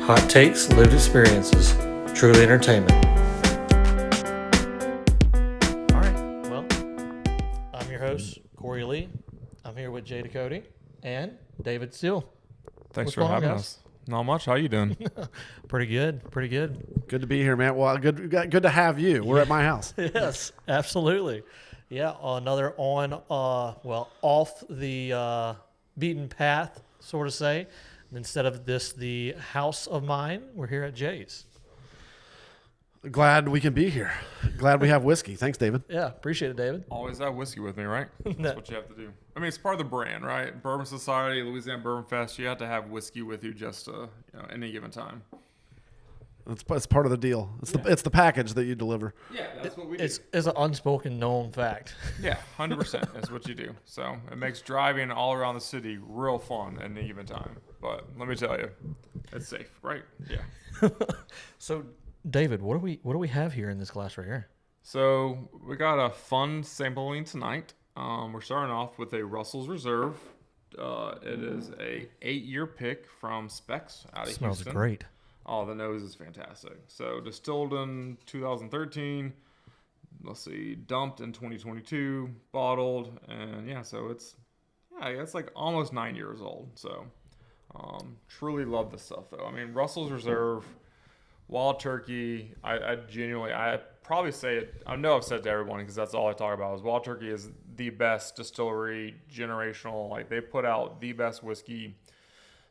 Hot takes, lived experiences, truly entertainment. All right, well, I'm your host, Corey Lee. I'm here with Jay Cody and David Steele. Thanks What's for going on, having guys? us. Not much. How you doing? Pretty good. Good to be here, man. Well, good to have you. We're at my house. Yes, absolutely. Yeah, another off the beaten path, sort of say. Instead of this, the house of mine, we're here at Jay's. Glad we can be here. Glad we have whiskey. Thanks, David. Yeah, appreciate it, David. Always have whiskey with me, right? That's what you have to do. I mean, it's part of the brand, right? Bourbon Society, Louisiana Bourbon Fest. You have to have whiskey with you just any given time. It's part of the deal. It's the package that you deliver. Yeah, that's what we do. It's an unspoken known fact. Yeah, 100% is what you do. So it makes driving all around the city real fun at any given time. But let me tell you, it's safe, right? Yeah. So, David, what do we have here in this glass right here? So we got a fun sampling tonight. We're starting off with a Russell's Reserve. It is a 8-year pick from Specs out of Smells Houston. great. Oh, the nose is fantastic. So distilled in 2013. Let's see, dumped in 2022, bottled, and it's like almost 9 years old. So truly love this stuff though. I mean, Russell's Reserve, Wild Turkey. I probably say it. I know I've said it to everyone because that's all I talk about. Is Wild Turkey is the best distillery, generational. Like they put out the best whiskey.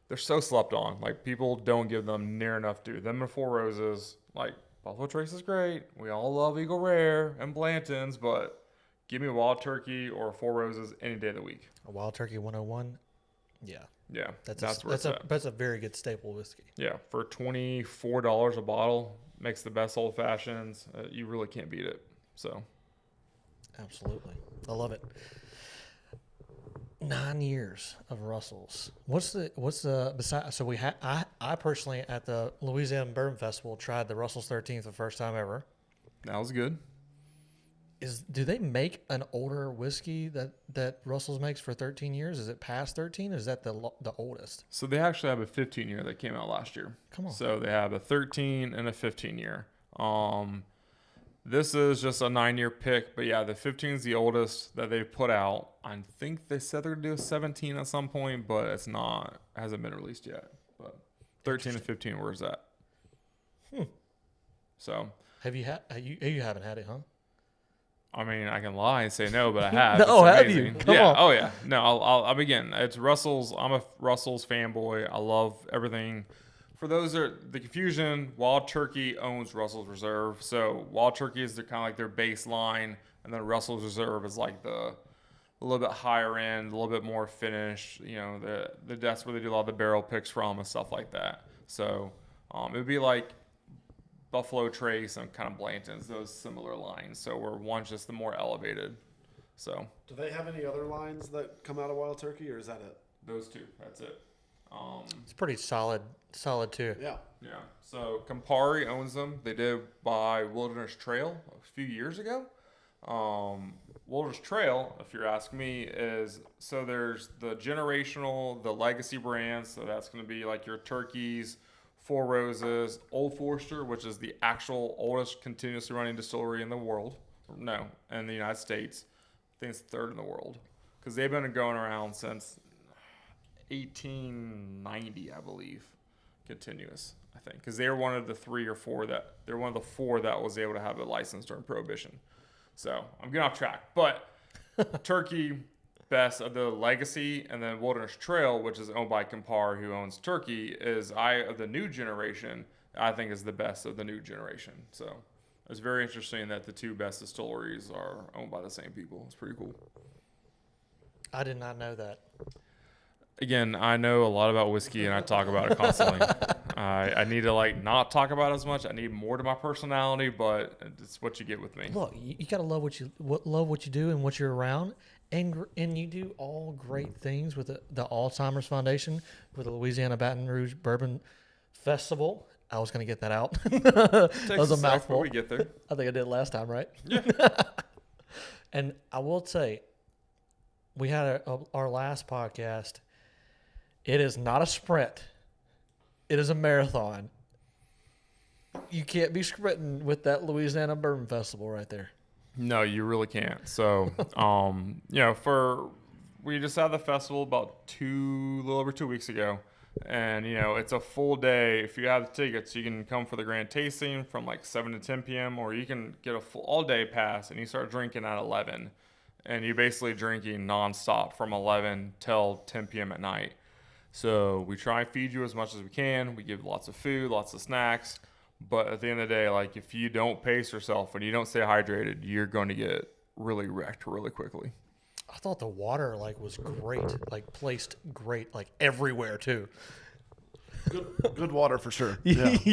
They're so slept on. Like people don't give them near enough due. Them and Four Roses, like Buffalo Trace is great. We all love Eagle Rare and Blanton's, but give me Wild Turkey or Four Roses any day of the week. A Wild Turkey 101. Yeah. Yeah, That's a very good staple whiskey. Yeah, for $24 a bottle, makes the best old fashions. You really can't beat it. So, absolutely, I love it. 9 years of Russell's. What's the besides? So I personally at the Louisiana Bourbon Festival tried the Russell's 13th the first time ever. that was good. Do they make an older whiskey that Russell's makes for 13 years? Is it past 13? Or is that the oldest? So they actually have a 15-year that came out last year. Come on. So they have a 13 and a 15-year. This is just a 9-year pick, but yeah, the 15 is the oldest that they've put out. I think they said they're gonna do a 17 at some point, but it's not. It hasn't been released yet. But 13 and 15, where's that? So You haven't had it, huh? I mean, I can lie and say no, but I have. No, It's have amazing. you? Come yeah. on. Oh, yeah. No, I'll begin. It's Russell's. I'm a Russell's fanboy. I love everything. For those that are the confusion, Wild Turkey owns Russell's Reserve. So Wild Turkey is kind of like their baseline, and then Russell's Reserve is like a little bit higher end, a little bit more finished. You know, that's where they do a lot of the barrel picks from and stuff like that. So it would be like Buffalo Trace and kind of Blanton's, those similar lines. So where one's just the more elevated. So Do they have any other lines that come out of Wild Turkey, or is that it? those two, that's it. It's pretty solid too. Yeah. Yeah. So Campari owns them. They did buy Wilderness Trail a few years ago. Wilderness Trail, if you're asking me, there's the generational, the legacy brands. So that's going to be like your Turkeys, Four Roses, Old Forester, which is the actual oldest continuously running distillery in the world. No, in the United States. I think it's third in the world because they've been going around since 1890, I believe, continuous. I think because they were one of the four that was able to have a license during Prohibition. So I'm getting off track, but Turkey. Best of the legacy, and then Wilderness Trail, which is owned by Campari, who owns Turkey, is of the new generation. I think is the best of the new generation. So it's very interesting that the two best distilleries are owned by the same people. It's pretty cool. I did not know that. Again, I know a lot about whiskey, and I talk about it constantly. I need to not talk about it as much. I need more to my personality, but it's what you get with me. Look, you gotta love what you do and what you're around. And you do all great things with the Alzheimer's Foundation, with the Louisiana Baton Rouge Bourbon Festival. I was going to get that out. That was a mouthful. We get there. I think I did last time, right? Yeah. And I will say, we had our last podcast. It is not a sprint. It is a marathon. You can't be sprinting with that Louisiana Bourbon Festival right there. No, you really can't. So, we just had the festival about a little over 2 weeks ago. And, it's a full day. If you have the tickets, you can come for the grand tasting from like 7 to 10 p.m. or you can get a full all-day pass and you start drinking at 11. And you're basically drinking nonstop from 11 till 10 p.m. at night. So we try and feed you as much as we can. We give lots of food, lots of snacks. But at the end of the day, like if you don't pace yourself and you don't stay hydrated, you're going to get really wrecked really quickly. I thought the water was great, placed great, everywhere too. Good water for sure. Yeah, that's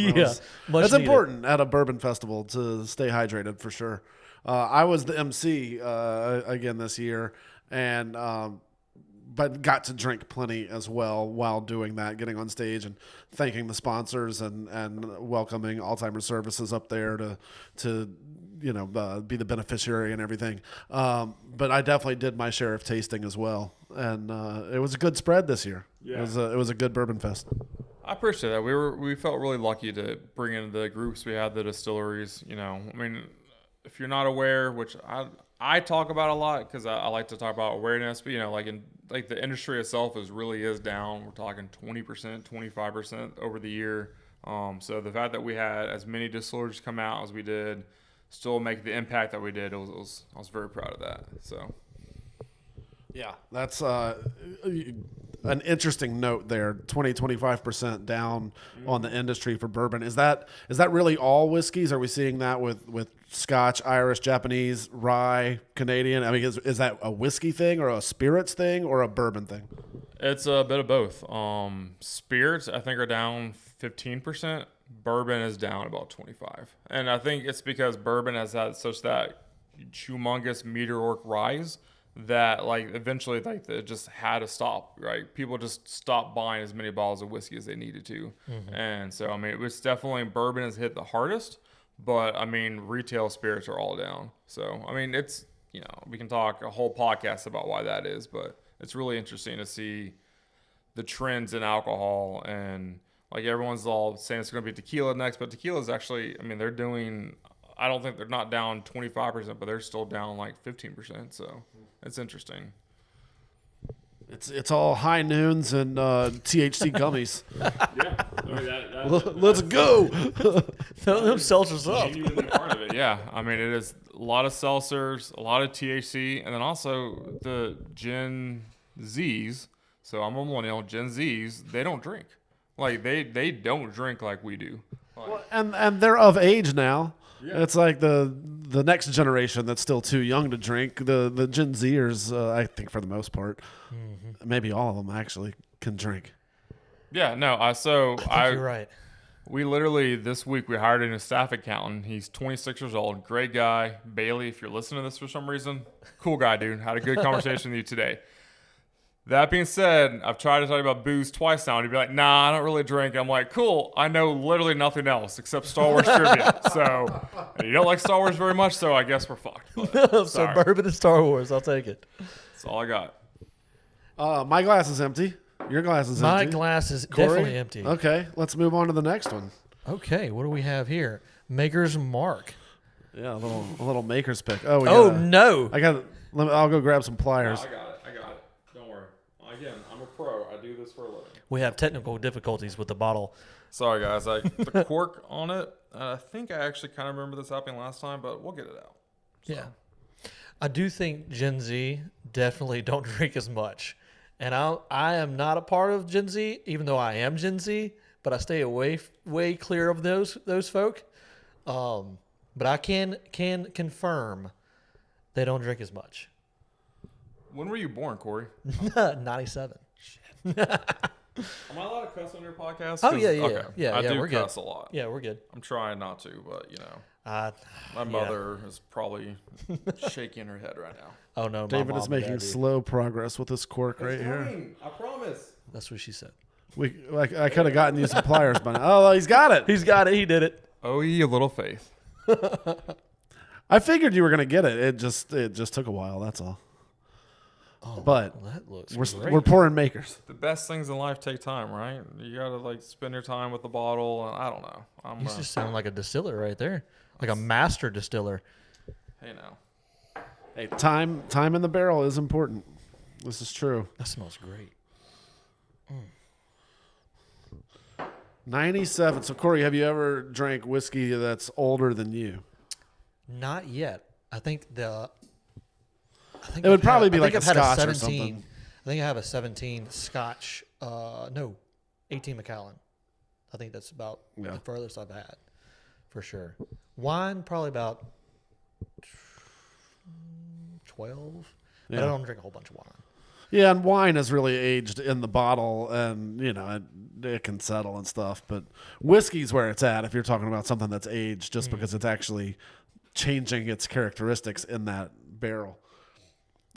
needed. important at a bourbon festival to stay hydrated for sure. I was the MC again this year, and but got to drink plenty as well while doing that, getting on stage and thanking the sponsors and welcoming Alzheimer's Services up there to be the beneficiary and everything. But I definitely did my share of tasting as well, and it was a good spread this year. Yeah. It was a good bourbon fest. I appreciate that. We felt really lucky to bring in the groups we had, the distilleries. If you're not aware, which I talk about a lot because I like to talk about awareness, but the industry itself really is down. We're talking 20%, 25% over the year. So the fact that we had as many distilleries come out as we did, still make the impact that we did, I was very proud of that. So. Yeah, that's an interesting note there. 25% down on the industry for bourbon. Is that really all whiskeys? Are we seeing that with Scotch, Irish, Japanese, rye, Canadian? I mean, is that a whiskey thing or a spirits thing or a bourbon thing? It's a bit of both. Spirits, I think, are down 15%. Bourbon is down about 25%. And I think it's because bourbon has had such that humongous meteoric rise that eventually it just had to stop, right? People just stopped buying as many bottles of whiskey as they needed to. Mm-hmm. And so, it was definitely, bourbon has hit the hardest, but retail spirits are all down. So, it's, we can talk a whole podcast about why that is, but it's really interesting to see the trends in alcohol, and everyone's all saying it's going to be tequila next, but tequila is actually, they're doing, I don't think they're not down 25%, but they're still down 15%. So it's interesting. It's all high noons and THC gummies. Yeah, let's go. Them seltzers up. Part of it, yeah. It is a lot of seltzers, a lot of THC, and then also the Gen Zs. So I'm a millennial. Gen Zs, they don't drink. They don't drink like we do. And they're of age now. Yeah. It's the next generation that's still too young to drink. The Gen Zers, I think for the most part, maybe all of them actually can drink. Yeah, no. I think you're right. We literally this week we hired a new staff accountant. He's 26 years old, great guy. Bailey, if you're listening to this for some reason, cool guy, dude. Had a good conversation with you today. That being said, I've tried to tell you about booze twice now, and you'd be like, nah, I don't really drink. I'm like, cool, I know literally nothing else except Star Wars trivia. So, you don't like Star Wars very much, so I guess we're fucked. So bourbon and Star Wars, I'll take it. That's all I got. My glass is empty. Your glass is empty. My glass is Corey? definitely empty. Okay, let's move on to the next one. Okay, what do we have here? Maker's Mark. Yeah, a little Maker's pick. No! I'll go grab some pliers. No, I got it. Don't worry. Again, I'm a pro. I do this for a living. We have technical difficulties with the bottle. Sorry, guys. The cork on it, I think I actually kind of remember this happening last time, but we'll get it out. So. Yeah. I do think Gen Z definitely don't drink as much. And I am not a part of Gen Z, even though I am Gen Z, but I stay way clear of those folk. But I can confirm they don't drink as much. When were you born, Corey? 97. Shit. Am I allowed to cuss on your podcast? Oh, yeah. Okay. Yeah, I do we're cuss good. a lot. Yeah, we're good. I'm trying not to, but, my mother is probably shaking her head right now. Oh, no. David is making slow progress with this cork right here. I promise. That's what she said. I could have gotten you some pliers by now. Oh, he's got it. He's got it. He did it. Oh, ye a little faith. I figured you were going to get it. It just took a while. That's all. Oh, but that looks we're great. pouring Makers. The best things in life take time, right? You gotta like spend your time with the bottle. And I don't know. You just sound like a distiller right there, like a master distiller. Hey now. Hey, time in the barrel is important. This is true. That smells great. 97. So, Corey, have you ever drank whiskey that's older than you? Not yet. I think It would probably be like a Scotch or 17. something. I think I have a 17 Scotch. 18 Macallan. I think that's about the furthest I've had, for sure. Wine, probably about 12. But I don't drink a whole bunch of wine. Yeah, and wine is really aged in the bottle, and it can settle and stuff. But whiskey's where it's at if you're talking about something that's aged, just because it's actually changing its characteristics in that barrel.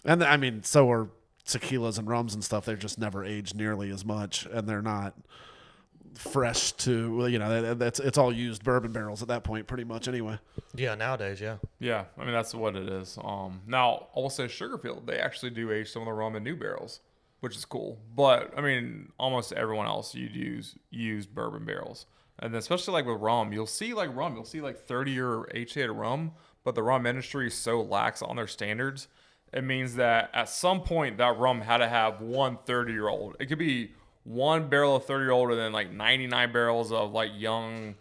And I mean, so are tequilas and rums and stuff. They're just never aged nearly as much, and they're not fresh to it's all used bourbon barrels at that point, pretty much anyway. Yeah, nowadays, yeah. Yeah, I mean that's what it is. Now I will say Sugarfield, they actually do age some of the rum in new barrels, which is cool. But I mean, almost everyone else you'd use used bourbon barrels, and then especially like with rum, you'll see like 30-year age-dated rum, but the rum industry is so lax on their standards. It means that at some point that rum had to have one 30-year-old. It could be one barrel of 30-year-old and then like 99 barrels of like young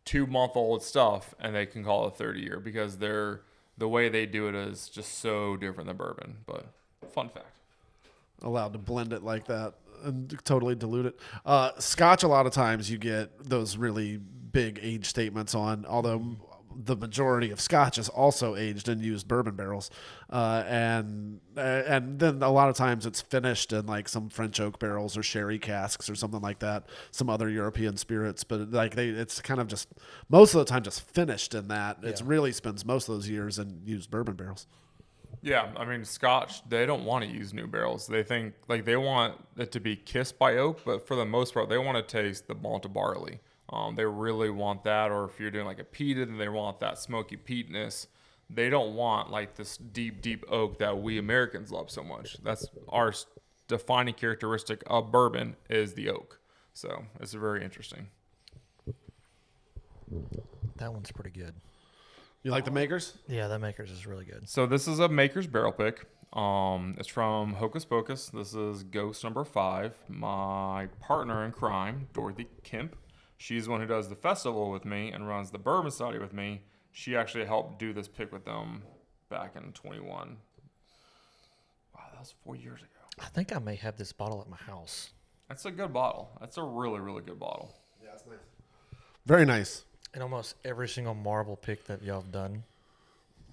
2-month-old stuff, and they can call it 30-year because the way they do it is just so different than bourbon. But fun fact. Allowed to blend it like that and totally dilute it. Scotch, a lot of times you get those really big age statements on, although the majority of Scotch is also aged in used bourbon barrels, and then a lot of times it's finished in like some French oak barrels or sherry casks or something like that, some other European spirits. But like it's kind of just most of the time just finished in that. Yeah. It really spends most of those years in used bourbon barrels. Yeah, I mean Scotch, they don't want to use new barrels. They think like they want it to be kissed by oak, but for the most part, they want to taste the malted barley. They really want that, or if you're doing like a peated, then they want that smoky peatness. They don't want like this deep, deep oak that we Americans love so much. That's our defining characteristic of bourbon is the oak. So it's very interesting. That one's pretty good. You like the Makers? Yeah, that Makers is really good. So this is a Makers barrel pick. It's from Hocus Pocus. This is Ghost number 5. My partner in crime, Dorothy Kemp. She's the one who does the festival with me and runs the Bourbon Society with me. She actually helped do this pick with them back in 21. Wow, that was 4 years ago. I think I may have this bottle at my house. That's a good bottle. That's a really, really good bottle. Yeah, it's nice. Very nice. And almost every single Marvel pick that y'all have done,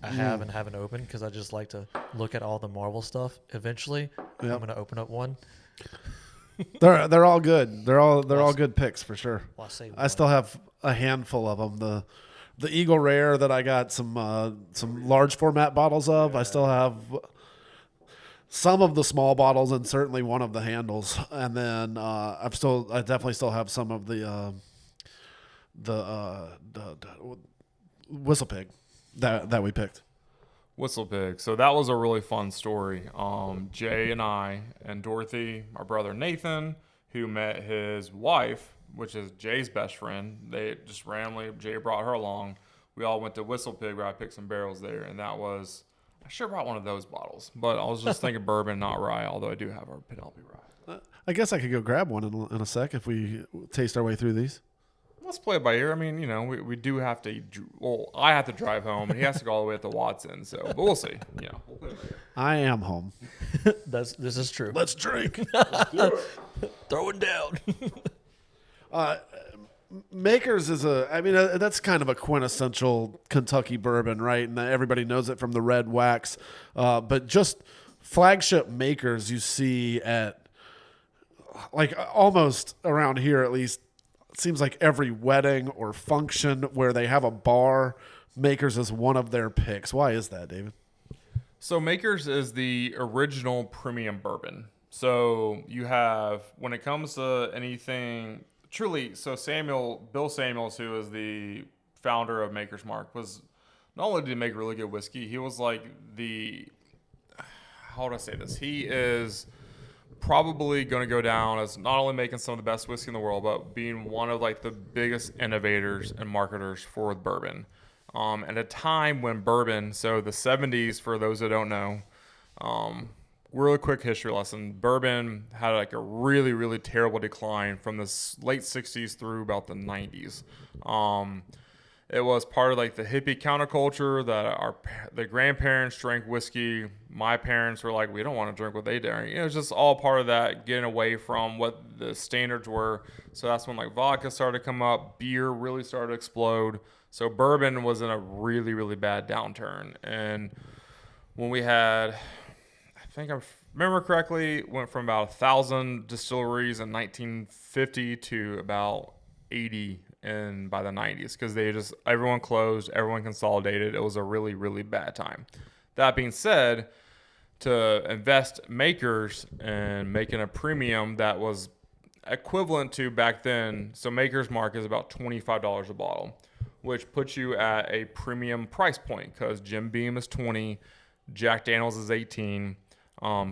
I have and haven't opened because I just like to look at all the Marvel stuff. Eventually, I'm going to open up one. They're all good. They're all good picks for sure. Well, I still have a handful of them. The Eagle Rare that I got some large format bottles of. I still have some of the small bottles and certainly one of the handles. And then I definitely still have some of the Whistle Pig that we picked. Whistle Pig. So that was a really fun story. Jay and I and Dorothy, our brother Nathan, who met his wife, which is Jay's best friend. They just randomly, Jay brought her along. We all went to Whistle Pig where I picked some barrels there, and I sure brought one of those bottles. But I was just thinking bourbon, not rye, although I do have our Penelope rye. I guess I could go grab one in a sec if we taste our way through these. Let's play it by ear. I mean, we do have to. Well, I have to drive home, and he has to go all the way up to Watson. So, but we'll see. We'll play it by ear. I am home. This is true. Let's drink. Throwing down. Makers is that's kind of a quintessential Kentucky bourbon, right? And everybody knows it from the red wax. But just flagship Makers you see at like almost around here at least. It seems like every wedding or function where they have a bar, Makers is one of their picks. Why is that, David? So Makers is the original premium bourbon. So you have, when it comes to anything, truly, so Bill Samuels, who is the founder of Maker's Mark, was not only did he make really good whiskey, he was like how would I say this? He is probably going to go down as not only making some of the best whiskey in the world, but being one of like the biggest innovators and marketers for bourbon. At a time when bourbon, so the 70s, for those that don't know, really quick history lesson, bourbon had like a really, really terrible decline from the late 60s through about the 90s. It was part of like the hippie counterculture that the grandparents drank whiskey. My parents were like, we don't want to drink what they drink. It was just all part of that, getting away from what the standards were. So that's when like vodka started to come up, beer really started to explode. So bourbon was in a really, really bad downturn. And when we had, I think I remember correctly, went from about 1,000 distilleries in 1950 to about 80 by the 90s, because everyone closed, everyone consolidated. It was a really, really bad time. That being said, to invest makers and making a premium that was equivalent to back then, so Maker's Mark is about $25 a bottle, which puts you at a premium price point, because Jim Beam is 20, Jack Daniels is 18.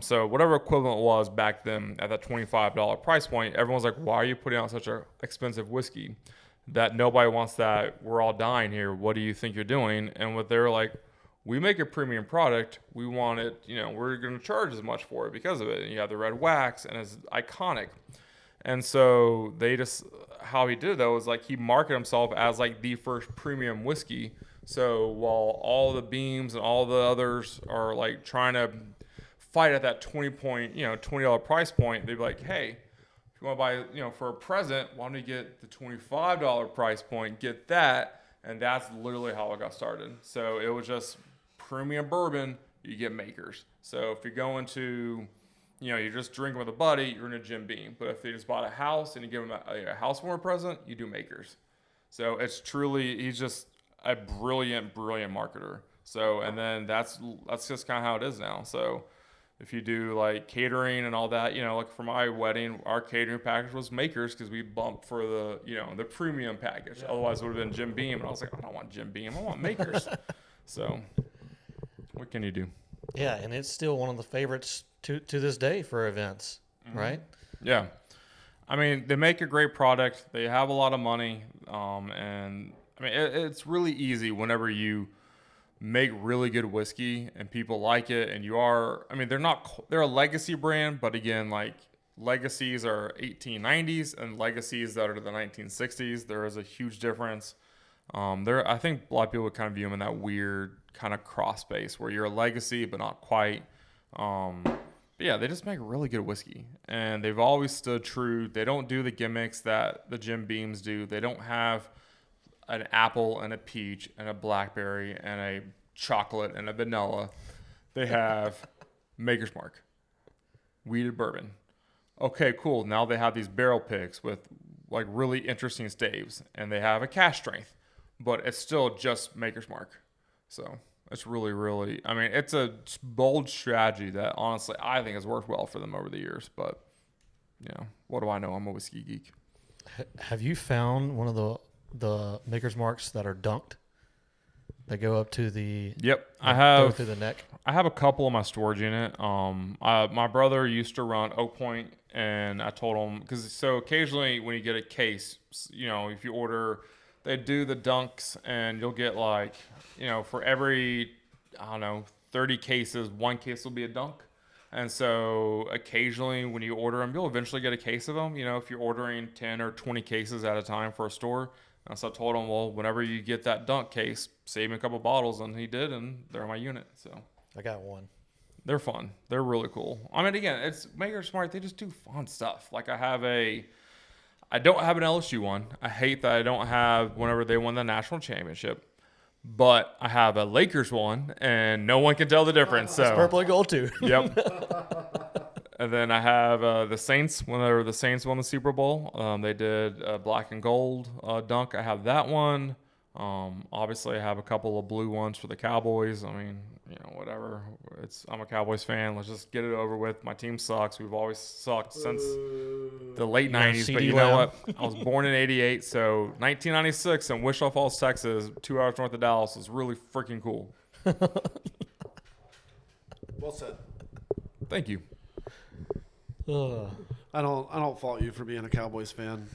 So whatever equivalent was back then at that $25 price point, everyone's like, why are you putting out such an expensive whiskey? That nobody wants that. We're all dying here. What do you think you're doing? And what they're like, we make a premium product. We want it, we're going to charge as much for it because of it. And you have the red wax, and it's iconic. And so how he did it though was like he marketed himself as like the first premium whiskey. So while all the Beams and all the others are like trying to fight at that $20 price point, they'd be like, hey, if you want to buy, for a present, why don't you get the $25 price point, get that, and that's literally how it got started. So it was just premium bourbon, you get Makers. So if you're going to, you're just drinking with a buddy, you're in a Jim Beam. But if they just bought a house and you give them a housewarming present, you do Makers. So it's truly, he's just a brilliant, brilliant marketer. So, and then that's just kind of how it is now. So if you do like catering and all that, like for my wedding, our catering package was Makers, because we bumped for the, the premium package. Yeah. Otherwise it would have been Jim Beam. And I was like, I don't want Jim Beam. I want Makers. So what can you do? Yeah. And it's still one of the favorites to this day for events, right? Yeah. I mean, they make a great product. They have a lot of money. And I mean, it's really easy whenever you make really good whiskey and people like it, and they're a legacy brand, but again, like legacies are 1890s and legacies that are the 1960s, there is a huge difference. I think a lot of people would kind of view them in that weird kind of cross space where you're a legacy but not quite. But yeah, they just make really good whiskey, and they've always stood true. They don't do the gimmicks that the Jim Beams do. They don't have an apple and a peach and a blackberry and a chocolate and a vanilla. They have Maker's Mark, wheated bourbon. Okay, cool. Now they have these barrel picks with like really interesting staves, and they have a cask strength, but it's still just Maker's Mark. So it's really, really, it's a bold strategy that honestly I think has worked well for them over the years. But what do I know? I'm a whiskey geek. Have you found one of the Maker's Marks that are dunked? They go up to the I have through the neck. I have a couple in my storage unit. My brother used to run Oak Point, and I told him, because occasionally when you get a case, if you order, they do the dunks, and you'll get like, for every 30 cases, one case will be a dunk. And so occasionally when you order them, you'll eventually get a case of them, if you're ordering 10 or 20 cases at a time for a store. And so I told him, well, whenever you get that dunk case, save me a couple bottles. And he did, and they're in my unit. So I got one. They're fun. They're really cool. Again, it's Maker's Mark. They just do fun stuff. Like I don't have an LSU one. I hate that I don't have whenever they won the national championship. But I have a Lakers one, and no one can tell the difference. So it's purple and gold too. Yep. And then I have the Saints. Whenever the Saints won the Super Bowl, they did black and gold dunk. I have that one. Obviously, I have a couple of blue ones for the Cowboys. Whatever. I'm a Cowboys fan. Let's just get it over with. My team sucks. We've always sucked since the late 90s. But you know what? I was born in 88, so 1996 in Wichita Falls, Texas, 2 hours north of Dallas, was really freaking cool. Well said. Thank you. I don't fault you for being a Cowboys fan,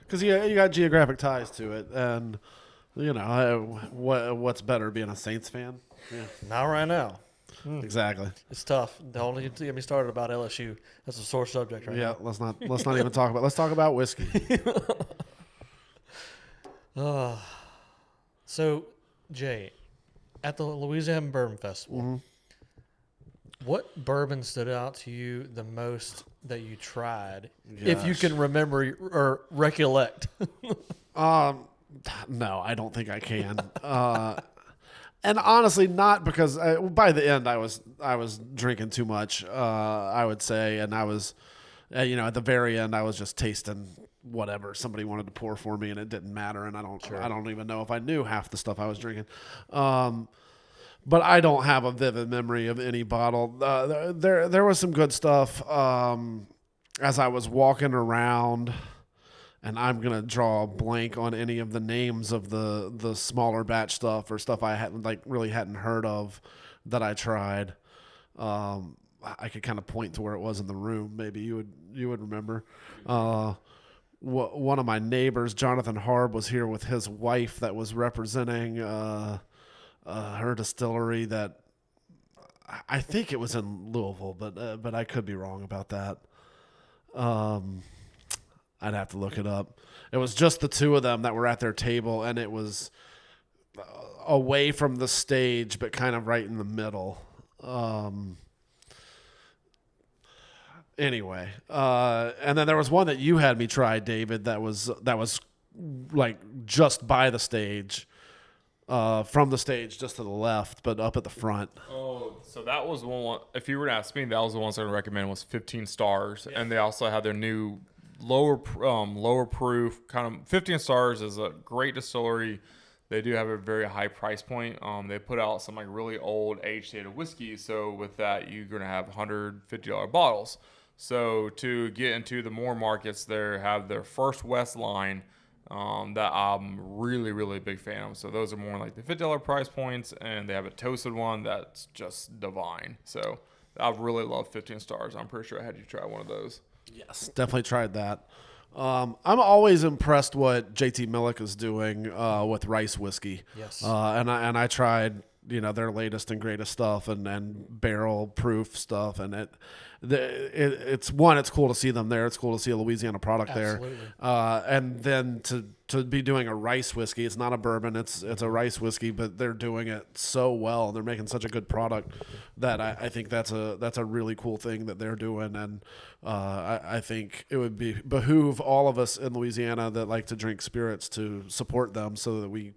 because you got geographic ties to it, and what's better, being a Saints fan? Yeah, Not right now. exactly. It's tough. Don't even get me started about LSU. That's a sore subject right Yeah, let's not even talk about. Let's talk about whiskey. now. So, Jay, at the Louisiana Bourbon Festival, what bourbon stood out to you the most that you tried, if you Gosh. can remember or recollect? No, I don't think I can. And honestly, not because by the end I was drinking too much. I would say, and I was, at the very end I was just tasting whatever somebody wanted to pour for me, and it didn't matter. And I don't even know if I knew half the stuff I was drinking. But I don't have a vivid memory of any bottle. There was some good stuff as I was walking around, and I'm gonna draw a blank on any of the names of the smaller batch stuff or stuff I hadn't really hadn't heard of that I tried. I could kind of point to where it was in the room. Maybe you would remember. One of my neighbors, Jonathan Harb, was here with his wife that was representing her distillery that I think it was in Louisville, but I could be wrong about that. I'd have to look it up. It was just the two of them that were at their table, and it was away from the stage, but kind of right in the middle. Anyway, and then there was one that you had me try, David, that was like just by the stage. From the stage just to the left, but up at the front. Oh, so that was one. If you were to ask me, that was the ones I would recommend. Was 15 stars, and they also had their new lower proof kind of 15 stars is a great distillery. They do have a very high price point. They put out some really old age-dated whiskey. So with that, you're gonna have $150 bottles. So to get into the more markets, they have their First West line. That I'm really, really big fan of. So those are more like the $50 price points, and they have a toasted one that's just divine. So I really love 15 stars. I'm pretty sure I had you try one of those. Yes, definitely tried that. I'm always impressed what JT Millick is doing with rice whiskey. Yes. And I tried their latest and greatest stuff and barrel proof stuff, and it's cool to see them there. It's cool to see a Louisiana product Absolutely. there. And then to be doing a rice whiskey, it's not a bourbon, it's a rice whiskey, but they're doing it so well. They're making such a good product that I think that's a really cool thing that they're doing. And I think it would behoove all of us in Louisiana that like to drink spirits to support them so that we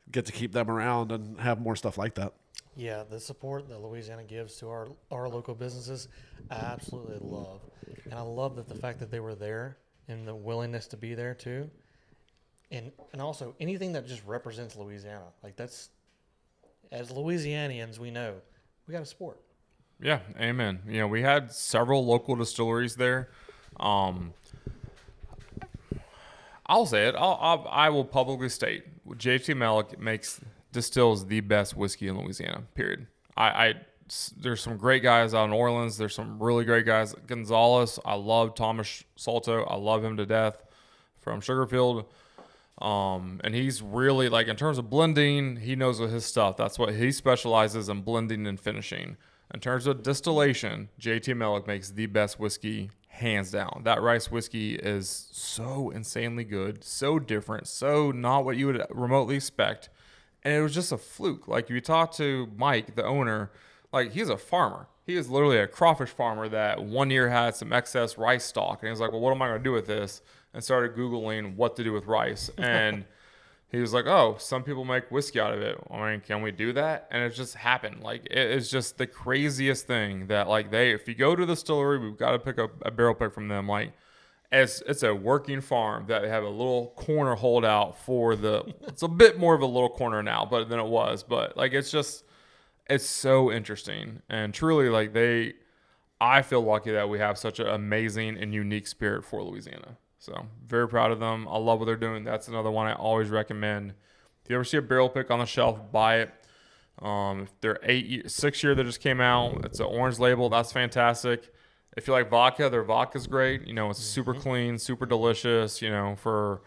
get to keep them around and have more stuff like that. Yeah, the support that Louisiana gives to our local businesses, I absolutely love. And I love that the fact that they were there and the willingness to be there too. And also anything that just represents Louisiana. Like that's, as Louisianians, we know we got to support. Yeah, amen. We had several local distilleries there. I'll say it. I will publicly state JT Millick distills the best whiskey in Louisiana. Period. There's some great guys out in Orleans. There's some really great guys. Gonzalez. I love Thomas Salto. I love him to death from Sugarfield. And he's really in terms of blending, he knows his stuff. That's what he specializes in, blending and finishing. In terms of distillation, JT Millick makes the best whiskey, hands down. That rice whiskey is so insanely good, so different, so not what you would remotely expect. And it was just a fluke. If you talk to Mike, the owner, he's a farmer. He is literally a crawfish farmer that one year had some excess rice stock. And he was like, well, what am I going to do with this? And started Googling what to do with rice. And he was like, oh, some people make whiskey out of it. Can we do that? And it just happened. It's just the craziest thing that if you go to the distillery, we've got to pick up a barrel pick from them. It's a working farm that they have a little corner holdout for it's a bit more of a little corner now, than it was. But it's so interesting. And truly I feel lucky that we have such an amazing and unique spirit for Louisiana. So very proud of them. I love what they're doing. That's another one I always recommend. If you ever see a barrel pick on the shelf, buy it. Their 6 year that just came out, it's an orange label. That's fantastic. If you like vodka, their vodka's great. It's super clean, super delicious. For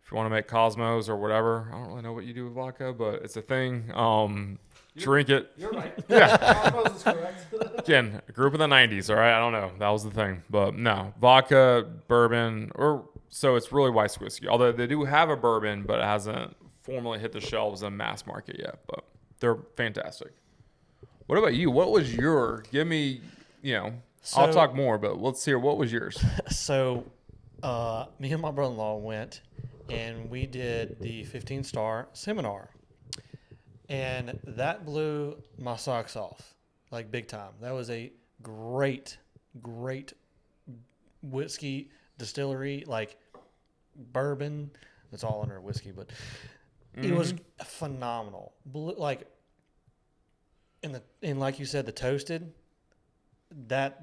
if you want to make Cosmos or whatever. I don't really know what you do with vodka, but it's a thing. Drink it. You're right. Yeah. Cosmos is correct. Again, a group of the 90s, all right? I don't know. That was the thing. But no, vodka, bourbon, so it's really white whiskey. Although they do have a bourbon, but it hasn't formally hit the shelves in mass market yet. But they're fantastic. What about you? What was give me, I'll talk more, but let's hear, what was yours? So, me and my brother-in-law went, and we did the 15-star seminar. And that blew my socks off, like big time. That was a great whiskey distillery, like bourbon. It's all under whiskey, but it was phenomenal. Like, and like you said, the toasted, that.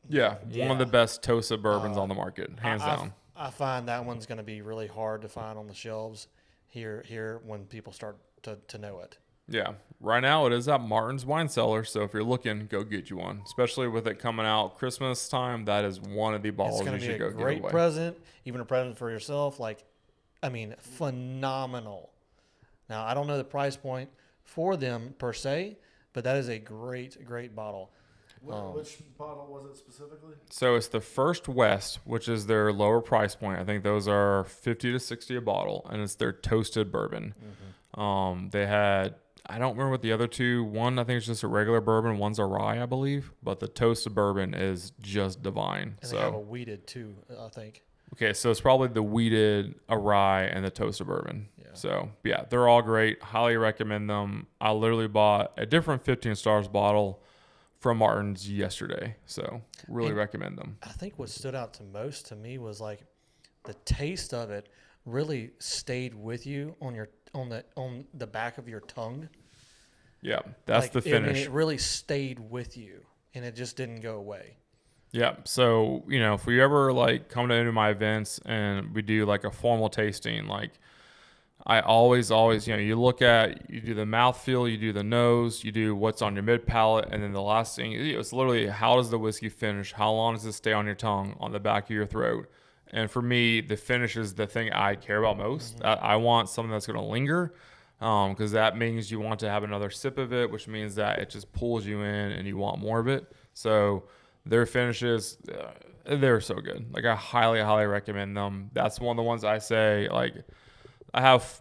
Yeah, one of the best toasted bourbons on the market, hands down. I find that one's going to be really hard to find on the shelves here when people start to know it. Yeah. Right now it is at Martin's Wine Cellar, so if you're looking, go get you one. Especially with it coming out Christmas time, that is one of the bottles you should go get away. It's going to be a great present, even a present for yourself. Phenomenal. Now, I don't know the price point for them per se, but that is a great bottle. Which bottle was it specifically? So it's the First West, which is their lower price point. I think those are $50 to $60 a bottle, and it's their toasted bourbon. They had, I don't remember what the other two. One, I think it's just a regular bourbon. One's a rye, I believe. But the toasted bourbon is just divine. And they have a wheated too, I think. Okay, so it's probably the wheated, a rye, and the toasted bourbon. Yeah. So, yeah, they're all great. Highly recommend them. I literally bought a different 15 stars bottle from Martin's yesterday. So, really recommend them. I think what stood out to me was like the taste of it really stayed with you on the back of your tongue. Yeah, that's the finish. It really stayed with you, and it just didn't go away. Yeah, so, if we ever, come to any of my events and we do, a formal tasting, I always, you do the mouthfeel, you do the nose, you do what's on your mid-palate, and then the last thing, it's literally how does the whiskey finish? How long does it stay on your tongue, on the back of your throat? And for me, the finish is the thing I care about most. I want something that's going to linger, because that means you want to have another sip of it, which means that it just pulls you in and you want more of it. So their finishes, they're so good. I highly recommend them. That's one of the ones I say, I have,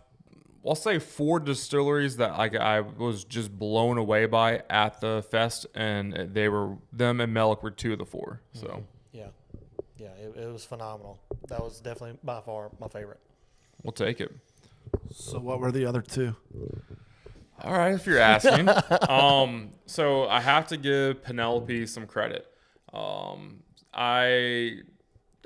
I'll say 4 distilleries that I was just blown away by at the fest, and them and Mellick were 2 of the 4. So yeah, it was phenomenal. That was definitely by far my favorite. We'll take it. So what were the other 2? All right, if you're asking. So I have to give Penelope some credit.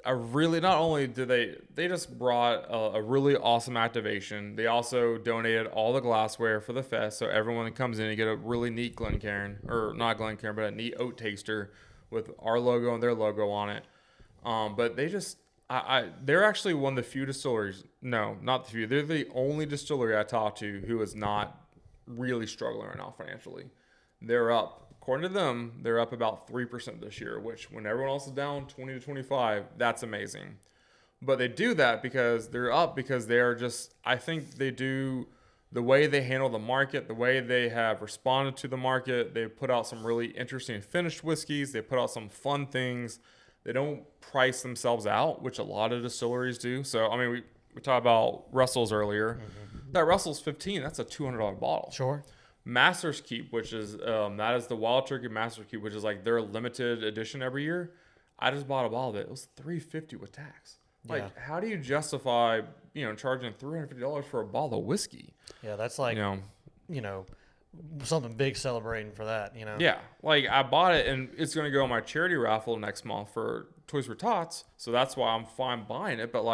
I really, not only did they just brought a really awesome activation. They also donated all the glassware for the fest, so everyone that comes in, you get a really neat Glencairn, or not Glencairn, but a neat oat taster with our logo and their logo on it. But they just, they're actually one of the few distilleries. No, not the few. They're the only distillery I talked to who is not really struggling right now financially. They're up. According to them, they're up about 3% this year, which when everyone else is down 20 to 25, that's amazing. But they do that because they're up because they are just, I think they do the way they handle the market, the way they have responded to the market. They put out some really interesting finished whiskeys. They put out some fun things. They don't price themselves out, which a lot of distilleries do. So, I mean, we talked about Russell's earlier. That Russell's 15, that's a $200 bottle. Sure. Master's Keep, which is that is the Wild Turkey Master's Keep, which is their limited edition every year. I just bought a bottle of it. It was $350 with tax. How do you justify charging $350 for a bottle of whiskey? Yeah, that's something big celebrating for that. Yeah, I bought it and it's gonna go on my charity raffle next month for Toys for Tots, so that's why I'm fine buying it. But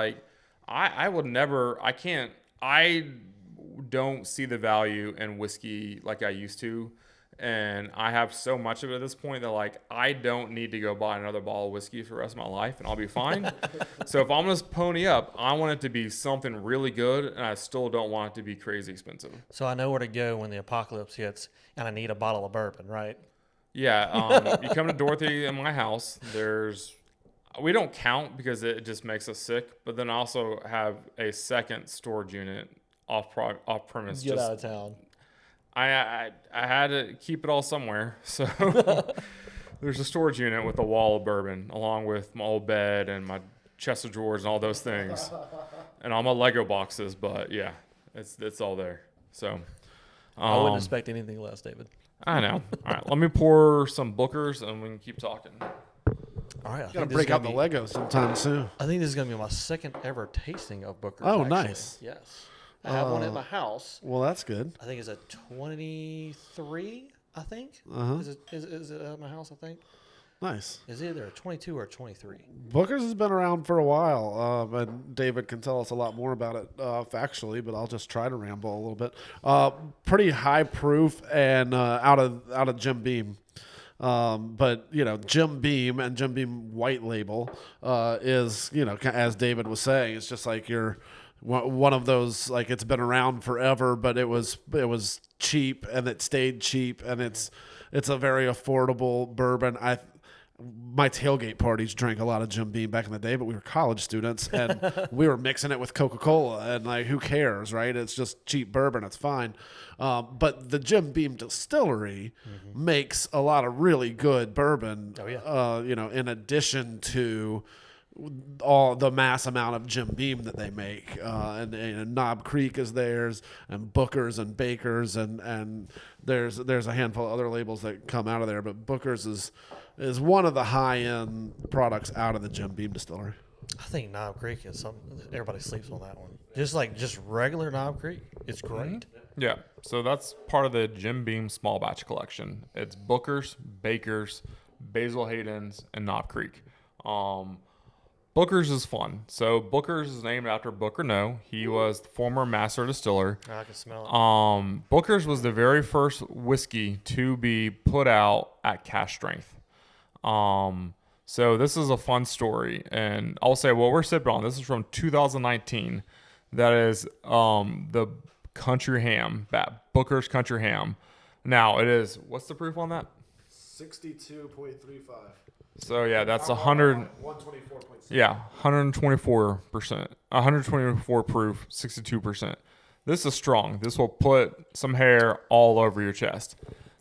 I would never. I don't see the value in whiskey like I used to. and I have so much of it at this point that like I don't need to go buy another bottle of whiskey for the rest of my life, and I'll be fine. So if I'm gonna pony up, I want it to be something really good, and I still don't want it to be crazy expensive. So I know where to go when the apocalypse hits, and I need a bottle of bourbon, right? Yeah, you come to Dorothy in my house. We don't count because it just makes us sick, but then I also have a second storage unit off premise. Get out of town. I had to keep it all somewhere, so there's a storage unit with a wall of bourbon, along with my old bed and my chest of drawers and all those things, and all my Lego boxes. But yeah, it's all there. So I wouldn't expect anything less, David. I know. All right, let me pour some Bookers, and we can keep talking. All right, Gotta break out the Lego sometime soon. I think this is gonna be my second ever tasting of Booker's. Oh, actually. nice. Yes, I have one at my house. Well, that's good. I think it's a 23. I think. Is it at my house? I think. Nice. Is it either a 22 or a 23? Booker's has been around for a while, and David can tell us a lot more about it factually, but I'll just try to ramble a little bit. Pretty high proof and out of Jim Beam. But Jim Beam and Jim Beam White Label is, as David was saying, it's just like you're one of those, like, it's been around forever, but it was cheap, and it stayed cheap, and it's a very affordable bourbon. My tailgate parties drank a lot of Jim Beam back in the day, but we were college students, and we were mixing it with Coca-Cola, and like, who cares, right? It's just cheap bourbon. It's fine. But the Jim Beam distillery makes a lot of really good bourbon. Oh, yeah. In addition to all the mass amount of Jim Beam that they make, and Knob Creek is theirs, and Booker's and Baker's, and there's a handful of other labels that come out of there, but Booker's is one of the high-end products out of the Jim Beam distillery. I think Knob Creek is something everybody sleeps on that one. Just regular Knob Creek, it's great. Yeah, so that's part of the Jim Beam small batch collection. It's Booker's, Baker's, Basil Hayden's, and Knob Creek. Booker's is fun. So Booker's is named after Booker No. He was the former master distiller. I can smell it. Booker's was the very first whiskey to be put out at cask strength. So this is a fun story, and I'll say what we're sipping on. This is from 2019. That is the Country Ham, Booker's Country Ham. Now it is, what's the proof on that? 62.35. So yeah, that's 124.6. Yeah, 124%. 124 proof, 62%. This is strong. This will put some hair all over your chest.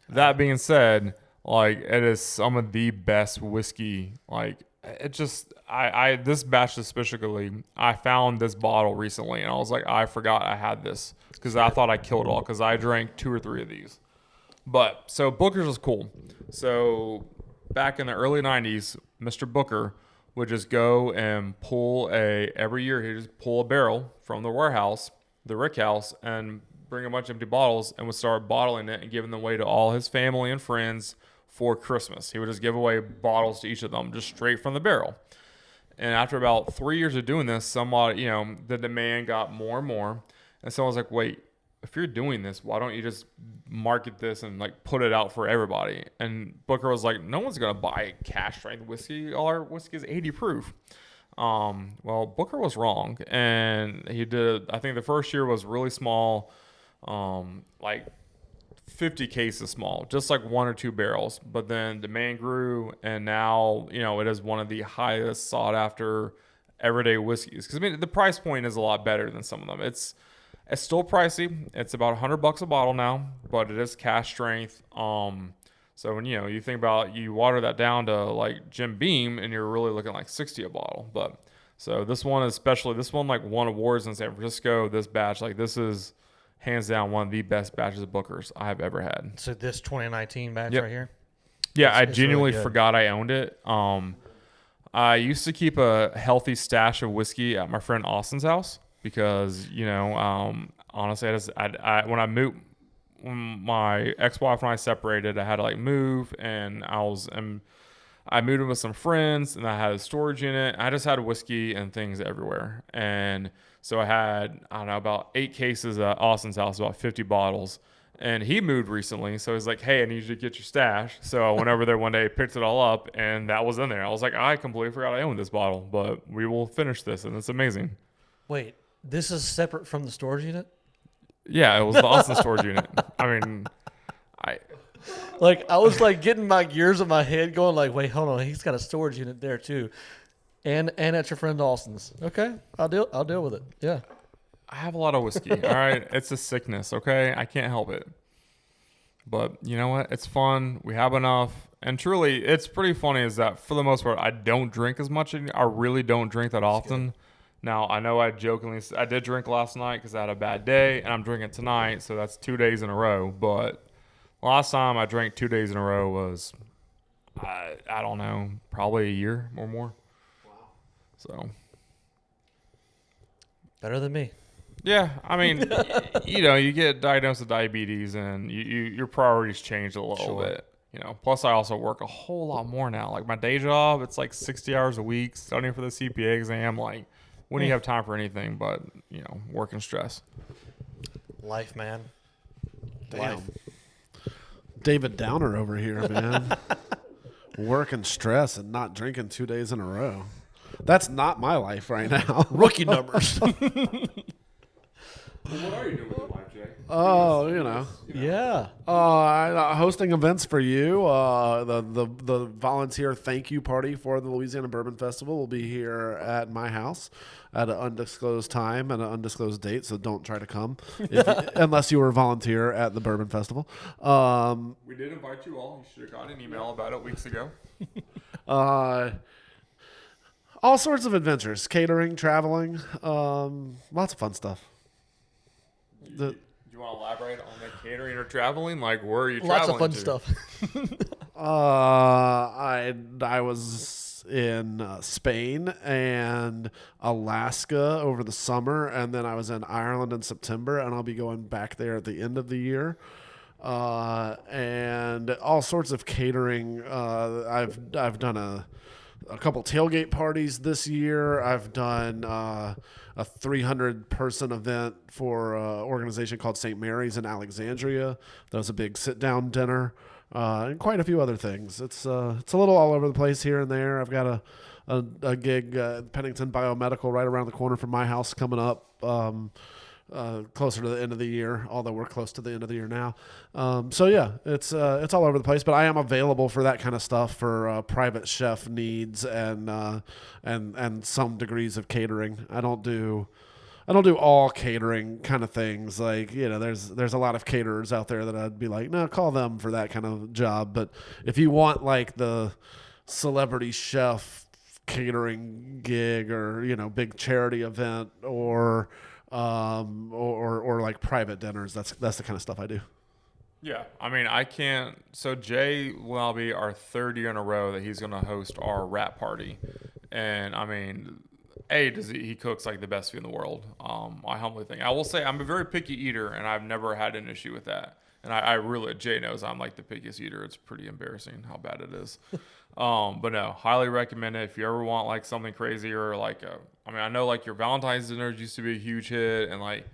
That being said, like, it is some of the best whiskey. Like, it just, this batch specifically, I found this bottle recently, and I was like, I forgot I had this because I thought I killed it all because I drank 2 or 3 of these. But so Booker's was cool. So back in the early 90s, Mr. Booker would just go and pull every year he'd just pull a barrel from the warehouse, the rick house, and bring a bunch of empty bottles and would start bottling it and giving them away to all his family and friends for Christmas. He would just give away bottles to each of them just straight from the barrel. And after about 3 years of doing this, somewhat, the demand got more and more. And someone was like, wait, if you're doing this, why don't you just market this and like put it out for everybody? And Booker was like, no one's going to buy cask strength whiskey. All our whiskey is 80 proof. Well, Booker was wrong. And he did, I think the first year was really small, like 50 cases small, just like 1 or 2 barrels. But then demand grew, and now, it is one of the highest sought after everyday whiskeys. Because the price point is a lot better than some of them. It's still pricey. It's about $100 a bottle now, but it is cask strength. So when you think about, you water that down to like Jim Beam, and you're really looking like 60 a bottle. But so this one like won awards in San Francisco. This batch, like, this is hands down one of the best batches of Bookers I have ever had. So this 2019 batch right here. Yeah, I genuinely forgot I owned it. I used to keep a healthy stash of whiskey at my friend Austin's house. Because, honestly, when my ex-wife and I separated, I had to like move, and I moved in with some friends, and I had a storage unit. I just had whiskey and things everywhere. And so I had, I don't know, about 8 cases at Austin's house, about 50 bottles. And he moved recently, so he's like, hey, I need you to get your stash. So I went over there one day, picked it all up, and that was in there. I was like, I completely forgot I owned this bottle, but we will finish this, and it's amazing. Wait, this is separate from the storage unit? Yeah, it was the Austin storage unit. I mean, I was like getting my gears in my head going like, wait, hold on, he's got a storage unit there too, and at your friend Austin's. Okay, I'll deal with it. Yeah. I have a lot of whiskey. All right, it's a sickness. Okay, I can't help it. But you know what? It's fun. We have enough, and truly, it's pretty funny. Is that for the most part, I don't drink as much. I really don't drink that often. Now I know I did drink last night because I had a bad day, and I'm drinking tonight, so that's 2 days in a row. But last time I drank 2 days in a row was, I don't know, probably a year or more. Wow. So better than me. Yeah, I mean, you get diagnosed with diabetes, and your priorities change a little bit. Plus I also work a whole lot more now. Like my day job, it's like 60 hours a week, studying for the CPA exam. Like, when do you have time for anything but work and stress? Life, man. Damn. Life. David Downer over here, man. Work and stress and not drinking 2 days in a row. That's not my life right now. Rookie numbers. Well, what are you doing with your life, Jay? Oh, Yeah. Hosting events for you. The volunteer thank you party for the Louisiana Bourbon Festival will be here at my house at an undisclosed time and an undisclosed date, so don't try to come unless you were a volunteer at the Bourbon Festival. We did invite you all. You should have got an email about it weeks ago. All sorts of adventures, catering, traveling, lots of fun stuff. Do you want to elaborate on the catering or traveling? Like, where are you Lots traveling of fun stuff. I was in Spain and Alaska over the summer, and then I was in Ireland in September, and I'll be going back there at the end of the year. And all sorts of catering. I've done a couple tailgate parties this year. I've done a 300-person event for an organization called St. Mary's in Alexandria. That was a big sit-down dinner, and quite a few other things. It's a little all over the place here and there. I've got a gig at Pennington Biomedical right around the corner from my house coming up. Closer to the end of the year, although we're close to the end of the year now. So yeah, it's all over the place, but I am available for that kind of stuff for private chef needs and some degrees of catering. I don't do all catering kind of things. Like, there's a lot of caterers out there that I'd be like, no, call them for that kind of job. But if you want like the celebrity chef catering gig or, big charity event or like private dinners, that's the kind of stuff I do. Yeah, I mean, I can't. So Jay will be our third year in a row that he's going to host our wrap party, and I mean, he cooks like the best food in the world. I humbly think. I will say I'm a very picky eater, and I've never had an issue with that. And I really, Jay knows I'm like the pickiest eater. It's pretty embarrassing how bad it is. But no, highly recommend it if you ever want like something crazy or like I know like your Valentine's dinners used to be a huge hit, and like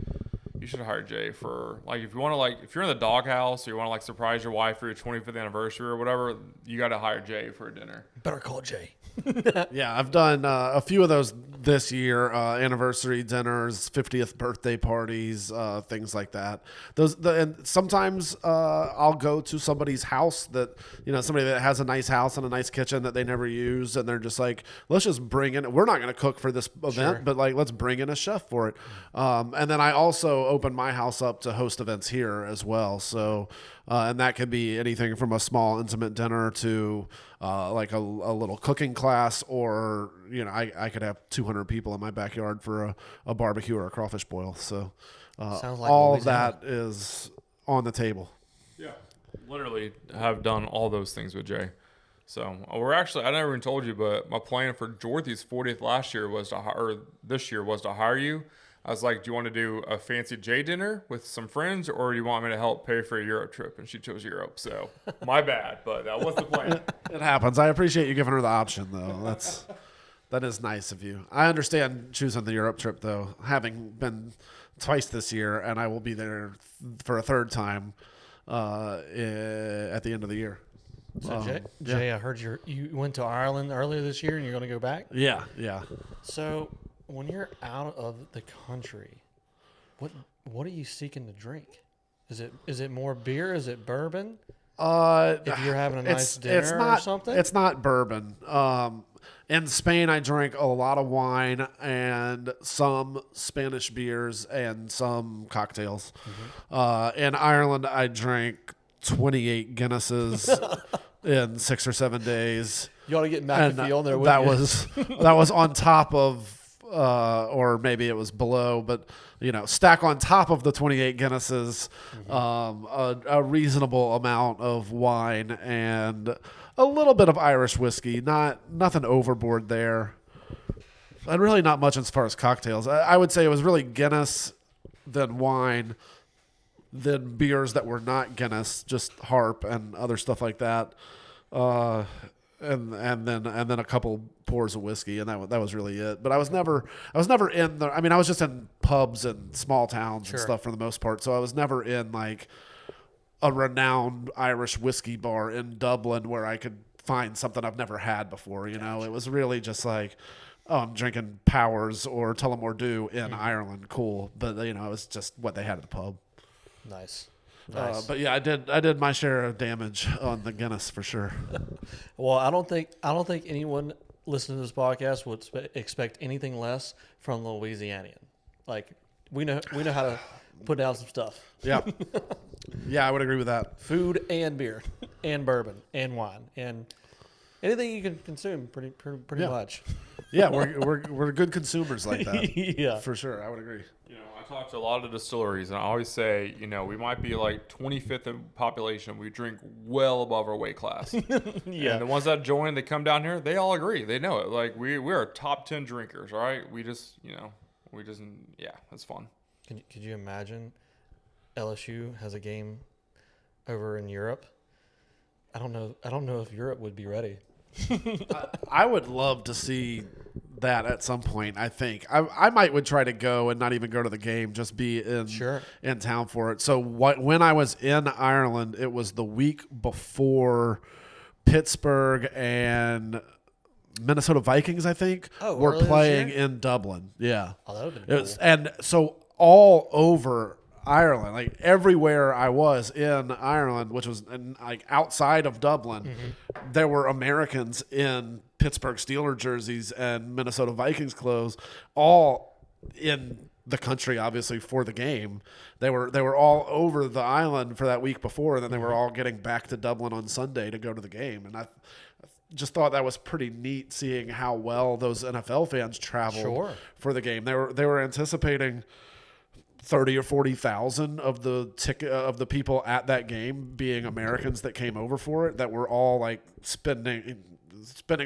you should hire Jay for like if you want to like if you're in the doghouse or you want to like surprise your wife for your 25th anniversary or whatever, you got to hire Jay for a dinner. Better call Jay. Yeah, I've done a few of those this year, anniversary dinners, 50th birthday parties, things like that. And sometimes I'll go to somebody's house that, somebody that has a nice house and a nice kitchen that they never use, and they're just like, let's just bring in, we're not going to cook for this event, but like, let's bring in a chef for it. And then I also open my house up to host events here as well. So, and that could be anything from a small intimate dinner to like a little cooking class, or I could have 200 people in my backyard for a barbecue or a crawfish boil. So Sounds like all Louisiana. that is on the table. Yeah, literally have done all those things with Jay. So I never even told you, but my plan for Dorothy's 40th this year was to hire you. I was like, do you want to do a fancy Jay dinner with some friends, or do you want me to help pay for a Europe trip? And she chose Europe. So my bad, but that was the plan. It happens. I appreciate you giving her the option, though. That is nice of you. I understand choosing the Europe trip, though, having been twice this year, and I will be there for a third time. at the end of the year. So Jay, I heard you went to Ireland earlier this year, and you're going to go back. Yeah. So when you're out of the country, what are you seeking to drink? Is it more beer? Is it bourbon? If you're having a nice dinner or something? It's not bourbon. In Spain, I drank a lot of wine and some Spanish beers and some cocktails. In Ireland, I drank 28 Guinnesses in 6 or 7 days. You ought to get McAfee on there with that was on top of, or maybe it was below, but stack on top of the 28 Guinnesses, a reasonable amount of wine and a little bit of Irish whiskey. Nothing overboard there, and really not much as far as cocktails. I would say it was really Guinness, then wine, then beers that were not Guinness, just Harp and other stuff like that. And then a couple pours of whiskey, and that was really it. But I was never in the. I mean, I was just in pubs and small towns and stuff for the most part. So I was never in like a renowned Irish whiskey bar in Dublin where I could find something I've never had before. It was really just like, oh, I'm drinking Powers or Tullamore Dew in Ireland. Cool, but it was just what they had at the pub. Nice. But yeah, I did my share of damage on the Guinness for sure. Well, I don't think anyone listening to this podcast would expect anything less from the Louisianian. Like we know how to put down some stuff. Yeah, yeah, I would agree with that. Food and beer, and bourbon and wine and anything you can consume pretty much. Yeah, we're good consumers like that. Yeah, for sure, I would agree. I talk to a lot of distilleries, and I always say, we might be like 25th in population. We drink well above our weight class. Yeah. And the ones that join, they come down here, they all agree. They know it. Like, we're top 10 drinkers, all right? We just, it's fun. Could you imagine LSU has a game over in Europe? I don't know if Europe would be ready. I would love to see that at some point. I think I would try to go and not even go to the game, just be in town for it. So when I was in Ireland, it was the week before Pittsburgh and Minnesota Vikings, I think, were playing in Dublin. Yeah, that would have been cool. And so all over Ireland, like everywhere I was in Ireland, which was like outside of Dublin, there were Americans in Pittsburgh Steelers jerseys and Minnesota Vikings clothes, all in the country, obviously, for the game. They were all over the island for that week before, and then they were all getting back to Dublin on Sunday to go to the game. And I just thought that was pretty neat, seeing how well those NFL fans traveled for the game. They were anticipating 30 or 40,000 of the people at that game being Americans that came over for it, that were all like spending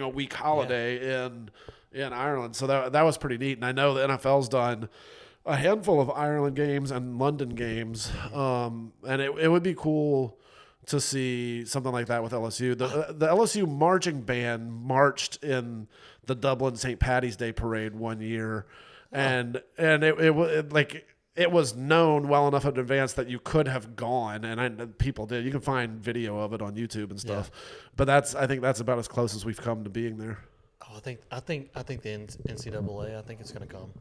a week holiday in Ireland. So that was pretty neat. And I know the NFL's done a handful of Ireland games and London games, and it would be cool to see something like that with LSU. The LSU marching band marched in the Dublin St. Paddy's Day parade one year, and it was known well enough in advance that you could have gone, and people did. You can find video of it on YouTube and stuff. Yeah. But I think that's about as close as we've come to being there. Oh, I think the NCAA. I think it's going to come.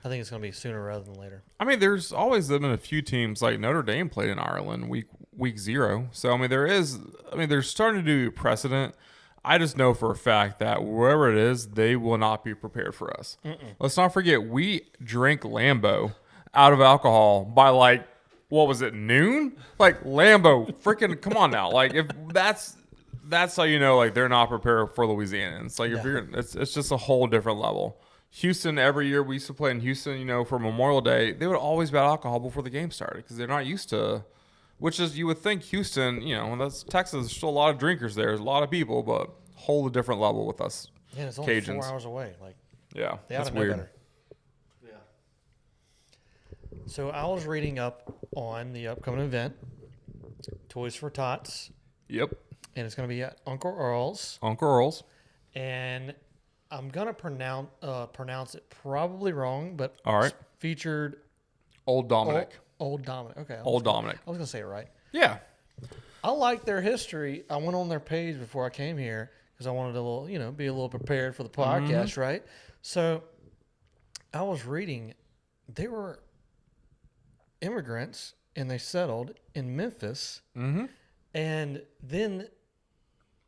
I think it's going to be sooner rather than later. I mean, there's always been a few teams like Notre Dame played in Ireland week 0. So I mean, they're starting to do precedent. I just know for a fact that wherever it is, they will not be prepared for us. Let's not forget, we drank Lambeau out of alcohol by like, what was it, noon? Like Lambeau, freaking come on now. Like if that's how you know like they're not prepared for Louisianans. Like it's just a whole different level. Houston, every year we used to play in Houston, for Memorial Day, they would always bet alcohol before the game started because they're not used to, which is, you would think Houston, that's Texas, there's still a lot of drinkers there, there's a lot of people, but whole different level with us. Yeah, it's only Cajuns. 4 hours away. Like, yeah, that's weird. Better. So I was reading up on the upcoming event, Toys for Tots. Yep. And it's going to be at Uncle Earl's. Uncle Earl's. And I'm going to pronounce it probably wrong, but all right. Featured Old Dominic. Old Dominic. Okay. Old Dominic. I was going to say it right. Yeah. I like their history. I went on their page before I came here because I wanted to be a little prepared for the podcast, right? So I was reading, they were immigrants and they settled in Memphis, and then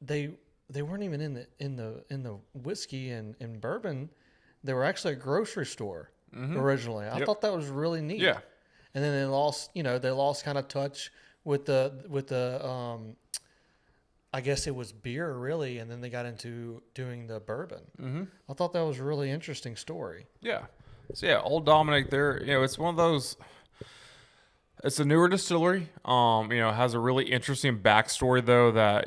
they weren't even in the whiskey and bourbon. They were actually a grocery store originally. I thought that was really neat. Yeah. And then they lost kind of touch with the I guess it was beer really, and then they got into doing the bourbon. I thought that was a really interesting story. Yeah. So yeah, Old Dominic, it's one of those. It's a newer distillery. It has a really interesting backstory though. That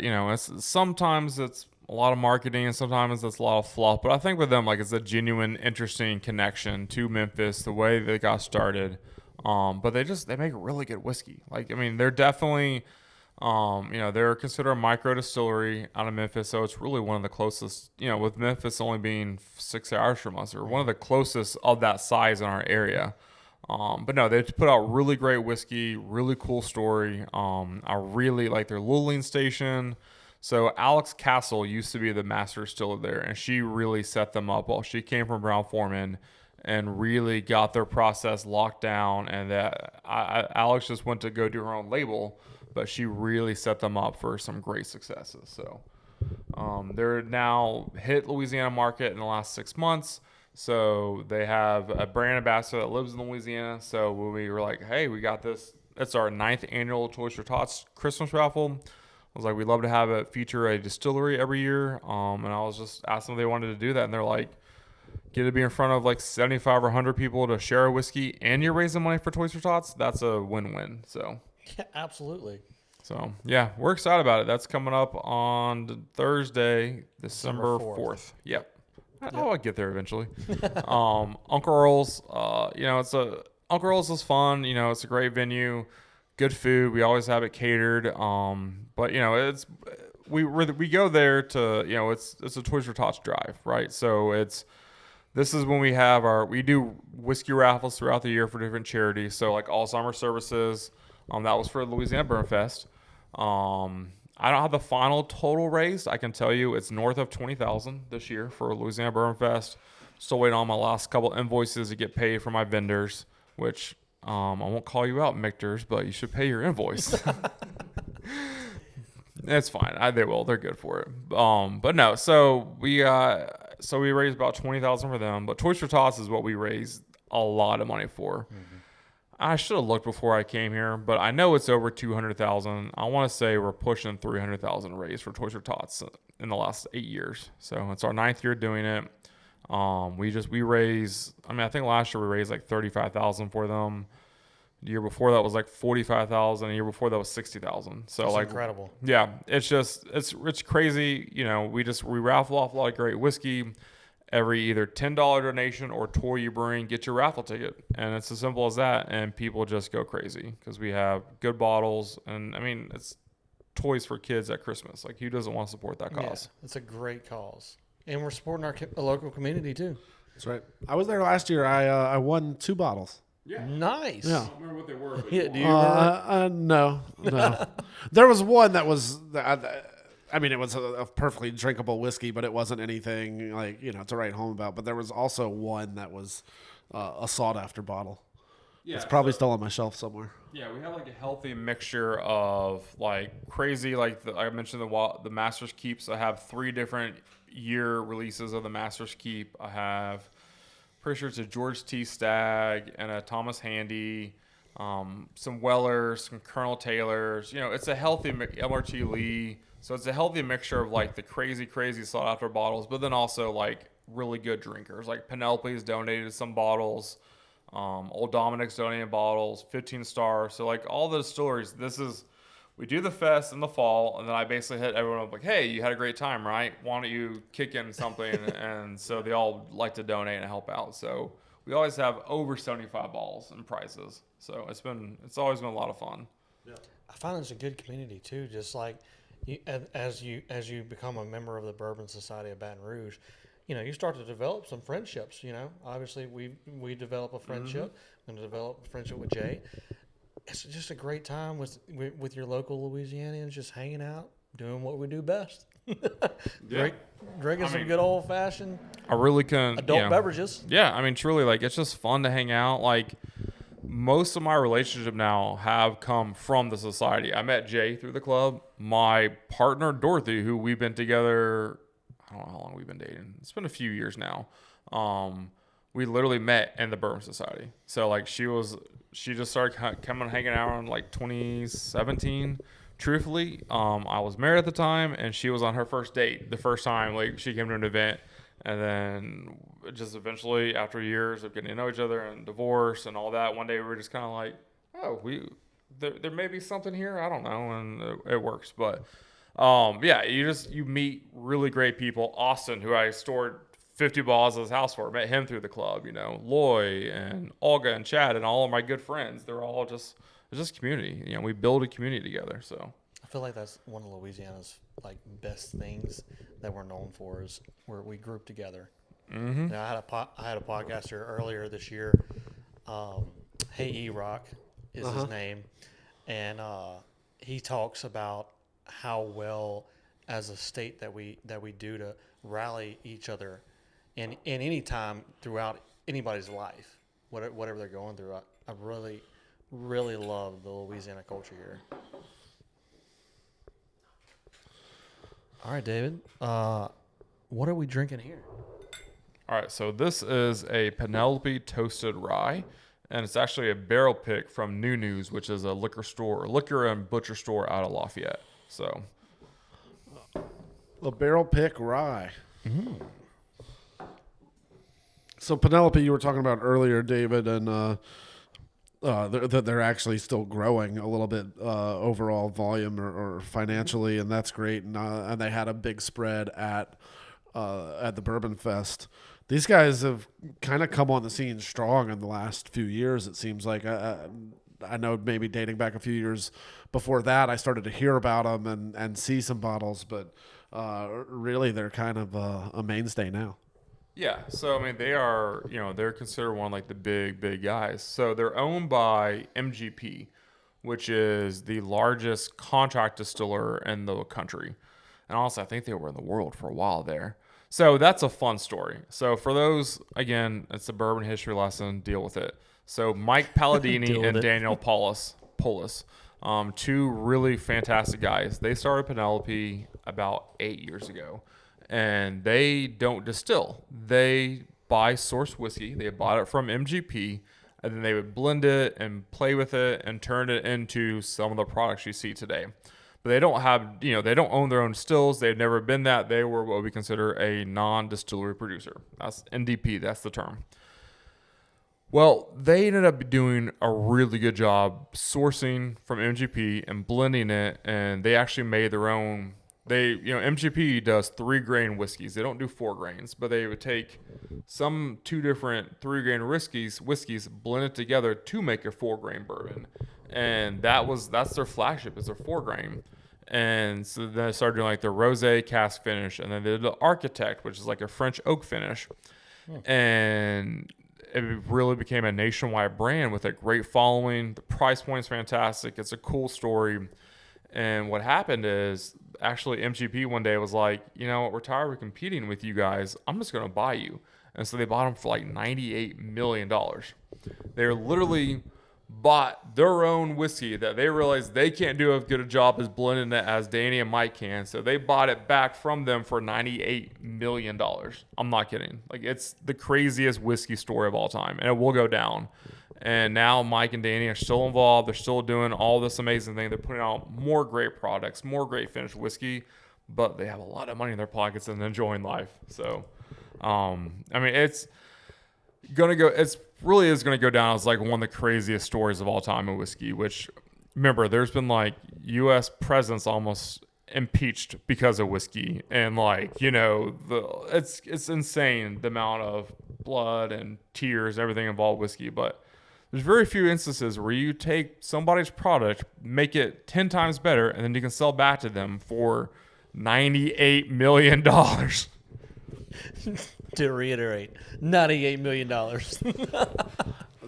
sometimes it's a lot of marketing and sometimes it's a lot of fluff. But I think with them, like, it's a genuine, interesting connection to Memphis, the way they got started. But they make really good whiskey. Like, I mean, they're definitely, they're considered a micro distillery out of Memphis. So it's really one of the closest, with Memphis only being 6 hours from us, or one of the closest of that size in our area. But no, they put out really great whiskey, really cool story. I really like their Luling station. So Alex Castle used to be the master distiller there, and she really set them up. Well, she came from Brown-Forman and really got their process locked down. And Alex just went to go do her own label, but she really set them up for some great successes. So they're now hit Louisiana market in the last 6 months. So they have a brand ambassador that lives in Louisiana. So when we were like, hey, we got this. It's our 9th annual Toys for Tots Christmas raffle. I was like, we'd love to have it feature a distillery every year. And I was just asking if they wanted to do that. And they're like, get to be in front of like 75 or 100 people to share a whiskey and you're raising money for Toys for Tots. That's a win-win. So yeah, absolutely. So yeah, we're excited about it. That's coming up on Thursday, December 4th. Yep. I'll get there eventually. Uncle Earl's, Uncle Earl's is fun. It's a great venue, good food. We always have it catered. But we go there to, it's a Toys for Tots drive, right? So this is when we do whiskey raffles throughout the year for different charities. So like Alzheimer's Services, that was for Louisiana Bourbon Fest. I don't have the final total raised. I can tell you it's north of $20,000 this year for Louisiana Bourbon Fest. Still waiting on my last couple invoices to get paid for my vendors, which I won't call you out, Mictors, but you should pay your invoice. It's fine. They will. They're good for it. But no. So we raised about $20,000 for them. But Toys for Tots is what we raised a lot of money for. I should have looked before I came here, but I know it's over $200,000. I want to say we're pushing $300,000 raised for Toys for Tots in the last 8 years. So it's our 9th year doing it. We raised. I mean, I think last year we raised like $35,000 for them. The year before that was like $45,000. The year before that was $60,000. So that's like incredible. Yeah, it's crazy. We raffle off a lot of great whiskey. Every either $10 donation or tour you bring, get your raffle ticket. And it's as simple as that. And people just go crazy because we have good bottles. And I mean, it's toys for kids at Christmas. Like, who doesn't want to support that cause? Yeah, it's a great cause. And we're supporting our local community too. That's right. I was there last year. I won 2 bottles. Yeah. Nice. Yeah. I don't remember what they were. But Yeah, do you remember? No. There was one that was... I mean, it was a perfectly drinkable whiskey, but it wasn't anything like, to write home about. But there was also one that was a sought-after bottle. Yeah, it's probably still on my shelf somewhere. Yeah, we have like a healthy mixture of like crazy, like I mentioned the Master's Keeps. I have 3 different year releases of the Master's Keep. I have, pretty sure it's a George T. Stagg and a Thomas Handy, some Wellers, some Colonel Taylors. It's a healthy LRT Lee. So it's a healthy mixture of like the crazy sought after bottles, but then also like really good drinkers. Like Penelope's donated some bottles, Old Dominic's donated bottles, 15 stars. So like all the distilleries, we do the fest in the fall, and then I basically hit everyone up like, hey, you had a great time, right? Why don't you kick in something? And so they all like to donate and help out. So we always have over 75 bottles and prizes. So it's always been a lot of fun. Yeah. I find it's a good community too. Just like, as you become a member of the Bourbon Society of Baton Rouge, you start to develop some friendships. Obviously we develop a friendship. I'm going to develop a friendship with Jay. it's just a great time with your local Louisianians, just hanging out, doing what we do best. Drinking some good old fashioned. I really couldn't. Adult beverages. Yeah, I mean, truly, like it's just fun to hang out. Like most of my relationship now have come from the society. I met Jay through the club. My partner Dorothy, who we've been together, I don't know how long we've been dating. It's been a few years now. We literally met in the Bourbon Society. So like she just started coming hanging out in like 2017. Truthfully, I was married at the time, and she was on her first date the first time. Like she came to an event, and then just eventually, after years of getting to know each other and divorce and all that, one day we were just kind of like, oh, there may be something here. I don't know, and it works. But yeah, you meet really great people. Austin, who I stored 50 balls at his house for, met him through the club. You know, Loy and Olga and Chad and all of my good friends. They're all just. It's just community. You know, we build a community together. So I feel like that's one of Louisiana's like best things that we're known for is where we group together. Mm-hmm. You know, I had a podcaster earlier this year. Hey E-Rock is his name, and he talks about how well as a state that we do to rally each other in any time throughout anybody's life, whatever they're going through. I really love the Louisiana culture here. All right, David. What are we drinking here? all right, so this is a Penelope toasted rye, and it's actually a barrel pick from New News, which is a liquor and butcher store out of Lafayette. So a barrel pick rye. Mm. So Penelope, you were talking about earlier, David, and they're actually still growing a little bit overall volume or financially, and that's great. And they had a big spread at the Bourbon Fest. These guys have kind of come on the scene strong in the last few years. It seems like I know maybe dating back a few years before that, I started to hear about them and see some bottles, but really they're kind of a mainstay now. yeah, so I mean they are, they're considered one of like the big guys. So they're owned by MGP, which is the largest contract distiller in the country. And also I think they were in the world for a while there. So that's a fun story. So for those, again, it's a bourbon history lesson. Deal with it. So Mike Palladini and Daniel Polis, two really fantastic guys. They started Penelope about 8 years ago, and they don't distill. They buy source whiskey. They bought it from MGP, and then they would blend it and play with it and turn it into some of the products you see today. But they don't have, they don't own their own stills. They've never been that. They were what we consider a non-distillery producer. That's NDP. That's the term. Well, they ended up doing a really good job sourcing from MGP and blending it. And they actually made their own. MGP does 3-grain whiskeys. They don't do 4 grains, but they would take some 2 different 3-grain whiskeys, blend it together to make a 4-grain bourbon. And that's their flagship, is their 4-grain. And so then they started doing like the rosé cask finish, and then they did the Architect, which is like a French oak finish. And it really became a nationwide brand with a great following. The price point's fantastic. It's a cool story. And what happened is actually MGP one day was like, we're tired of competing with you guys. I'm just going to buy you. And so they bought them for like $98 million. They're literally bought their own whiskey that they realized they can't do as good a job as blending it as Danny and Mike can. So they bought it back from them for $98 million. I'm not kidding. Like, it's the craziest whiskey story of all time, and it will go down. And now Mike and Danny are still involved. They're still doing all this amazing thing. They're putting out more great products, more great finished whiskey, but they have a lot of money in their pockets and enjoying life. So, it's really is going to go down as like one of the craziest stories of all time in whiskey, which, remember, there's been like U.S. presidents almost impeached because of whiskey. And like, it's insane the amount of blood and tears, everything involved with whiskey. But there's very few instances where you take somebody's product, make it 10 times better, and then you can sell back to them for $98 million. To reiterate, $98 million.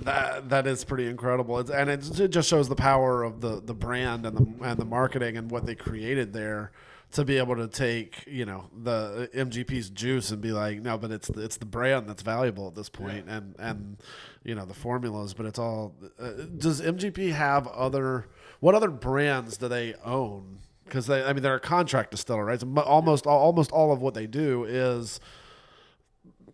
That is pretty incredible. It just shows the power of the brand and the marketing and what they created there to be able to take, the MGP's juice and be like, no, but it's the brand that's valuable at this point, and the formulas. But it's all. Does MGP have what other brands do they own? Because they're a contract distiller, right? So almost all of what they do is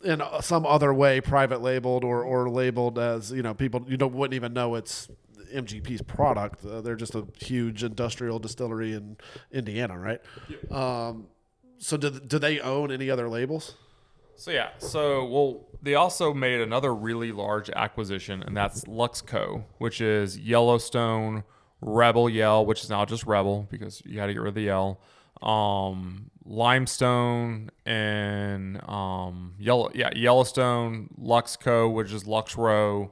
in some other way private labeled or labeled as, people wouldn't even know it's MGP's product. They're just a huge industrial distillery in Indiana, right? Yeah. So do they own any other labels? They also made another really large acquisition, and that's Luxco, which is Yellowstone, Rebel Yell, which is now just Rebel because you got to get rid of the Yell. Limestone and Yellowstone, Luxco, which is Lux Row.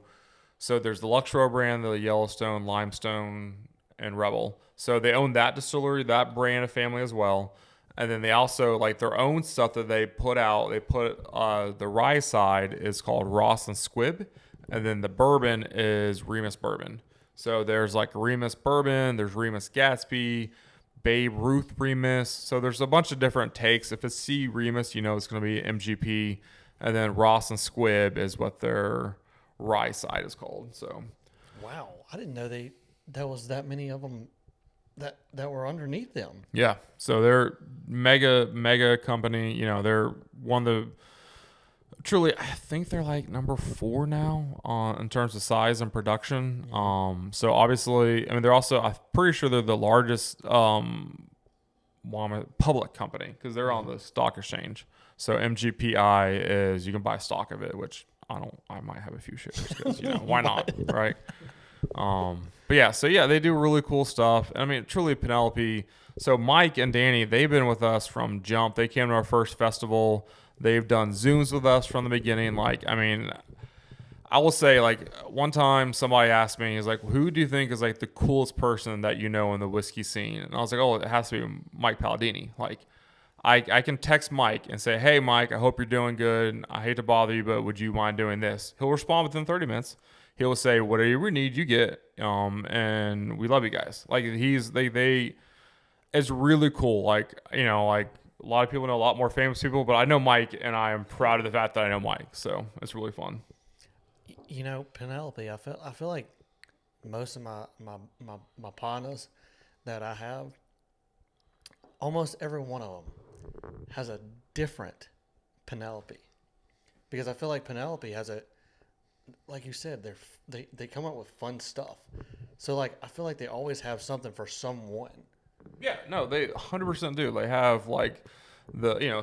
So there's the Lux Row brand, the Yellowstone, Limestone, and Rebel. So they own that distillery, that brand of family as well. And then they also like their own stuff that they put out. They put the rye side is called Ross and Squibb, and then the bourbon is Remus Bourbon. So there's like Remus Bourbon, there's Remus Gatsby, Babe Ruth Remus. So there's a bunch of different takes. If it's C Remus, it's going to be MGP. And then Ross and Squibb is what their rye side is called. So, wow, I didn't know there was that many of them that were underneath them. Yeah, so they're mega company. They're one of the truly. I think they're like number 4 now in terms of size and production. So obviously, they're also. I'm pretty sure they're the largest public company because they're on the stock exchange. So MGPI is you can buy stock of it, which I might have a few shares because why not, right? But yeah, they do really cool stuff. Truly Penelope. So Mike and Danny, they've been with us from jump. They came to our first festival. They've done Zooms with us from the beginning. I will say, one time somebody asked me, he's like, who do you think is the coolest person that in the whiskey scene? And I was like, oh, it has to be Mike Palladini. I can text Mike and say, hey, Mike, I hope you're doing good. I hate to bother you, but would you mind doing this? He'll respond within 30 minutes. He'll say, whatever you need, you get. And we love you guys. It's really cool. A lot of people know a lot more famous people, but I know Mike, and I am proud of the fact that I know Mike. So it's really fun. Penelope, I feel like most of my partners that I have, almost every one of them has a different Penelope, because I feel like Penelope has like you said, they come up with fun stuff. So I feel like they always have something for someone. Yeah, no, they 100% do. They have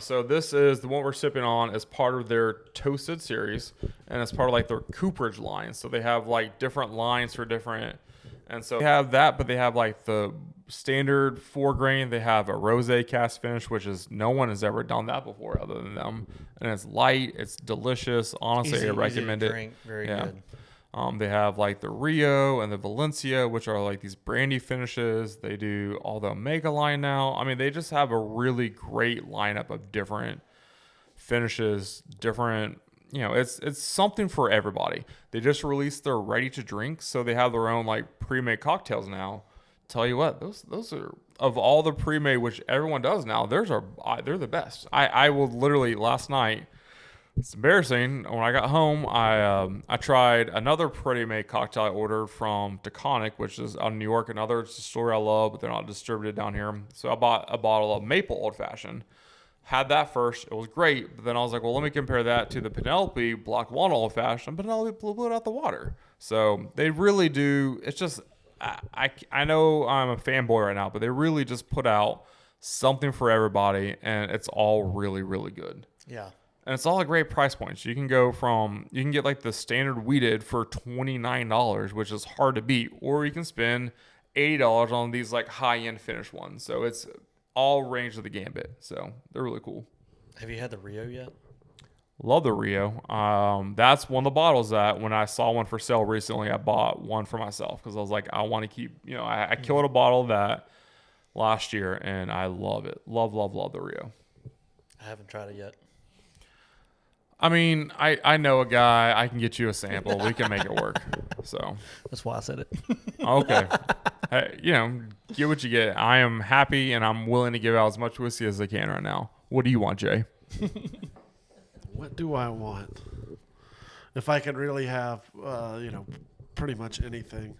so this is the one we're sipping on as part of their Toasted series, and it's part of their Cooperage line. So they have different lines for different, and so they have that, but they have the standard 4-grain. They have a rosé cast finish, which is no one has ever done that before other than them, and it's light, it's delicious. Honestly, I recommend it. Drink, very good. They have the Rio and the Valencia, which are these brandy finishes. They do all the Omega line now. They just have a really great lineup of different finishes, different, it's something for everybody. They just released their ready to drink. So they have their own pre-made cocktails now. Tell you what, those are, of all the pre-made, which everyone does now, they're the best. I will literally last night, it's embarrassing. When I got home, I tried another pre-made cocktail I ordered from Taconic, which is out of New York. Another distillery I love, but they're not distributed down here. So I bought a bottle of Maple Old Fashioned. Had that first. It was great. But then I was like, well, let me compare that to the Penelope Block 1 Old Fashioned. Penelope blew it out the water. So they really do. It's just, I know I'm a fanboy right now, but they really just put out something for everybody. And it's all really, really good. Yeah. And it's all at great price points. You can get the standard wheated for $29, which is hard to beat, or you can spend $80 on these high-end finished ones. So it's all range of the gambit. So they're really cool. Have you had the Rio yet? Love the Rio. That's one of the bottles that when I saw one for sale recently, I bought one for myself because I was like, I want to keep, I killed a bottle of that last year and I love it. Love the Rio. I haven't tried it yet. I mean, I know a guy. I can get you a sample. We can make it work. So That's why I said it. okay, hey, get what you get. I am happy and I'm willing to give out as much whiskey as I can right now. What do you want, Jay? What do I want? If I could really have, pretty much anything.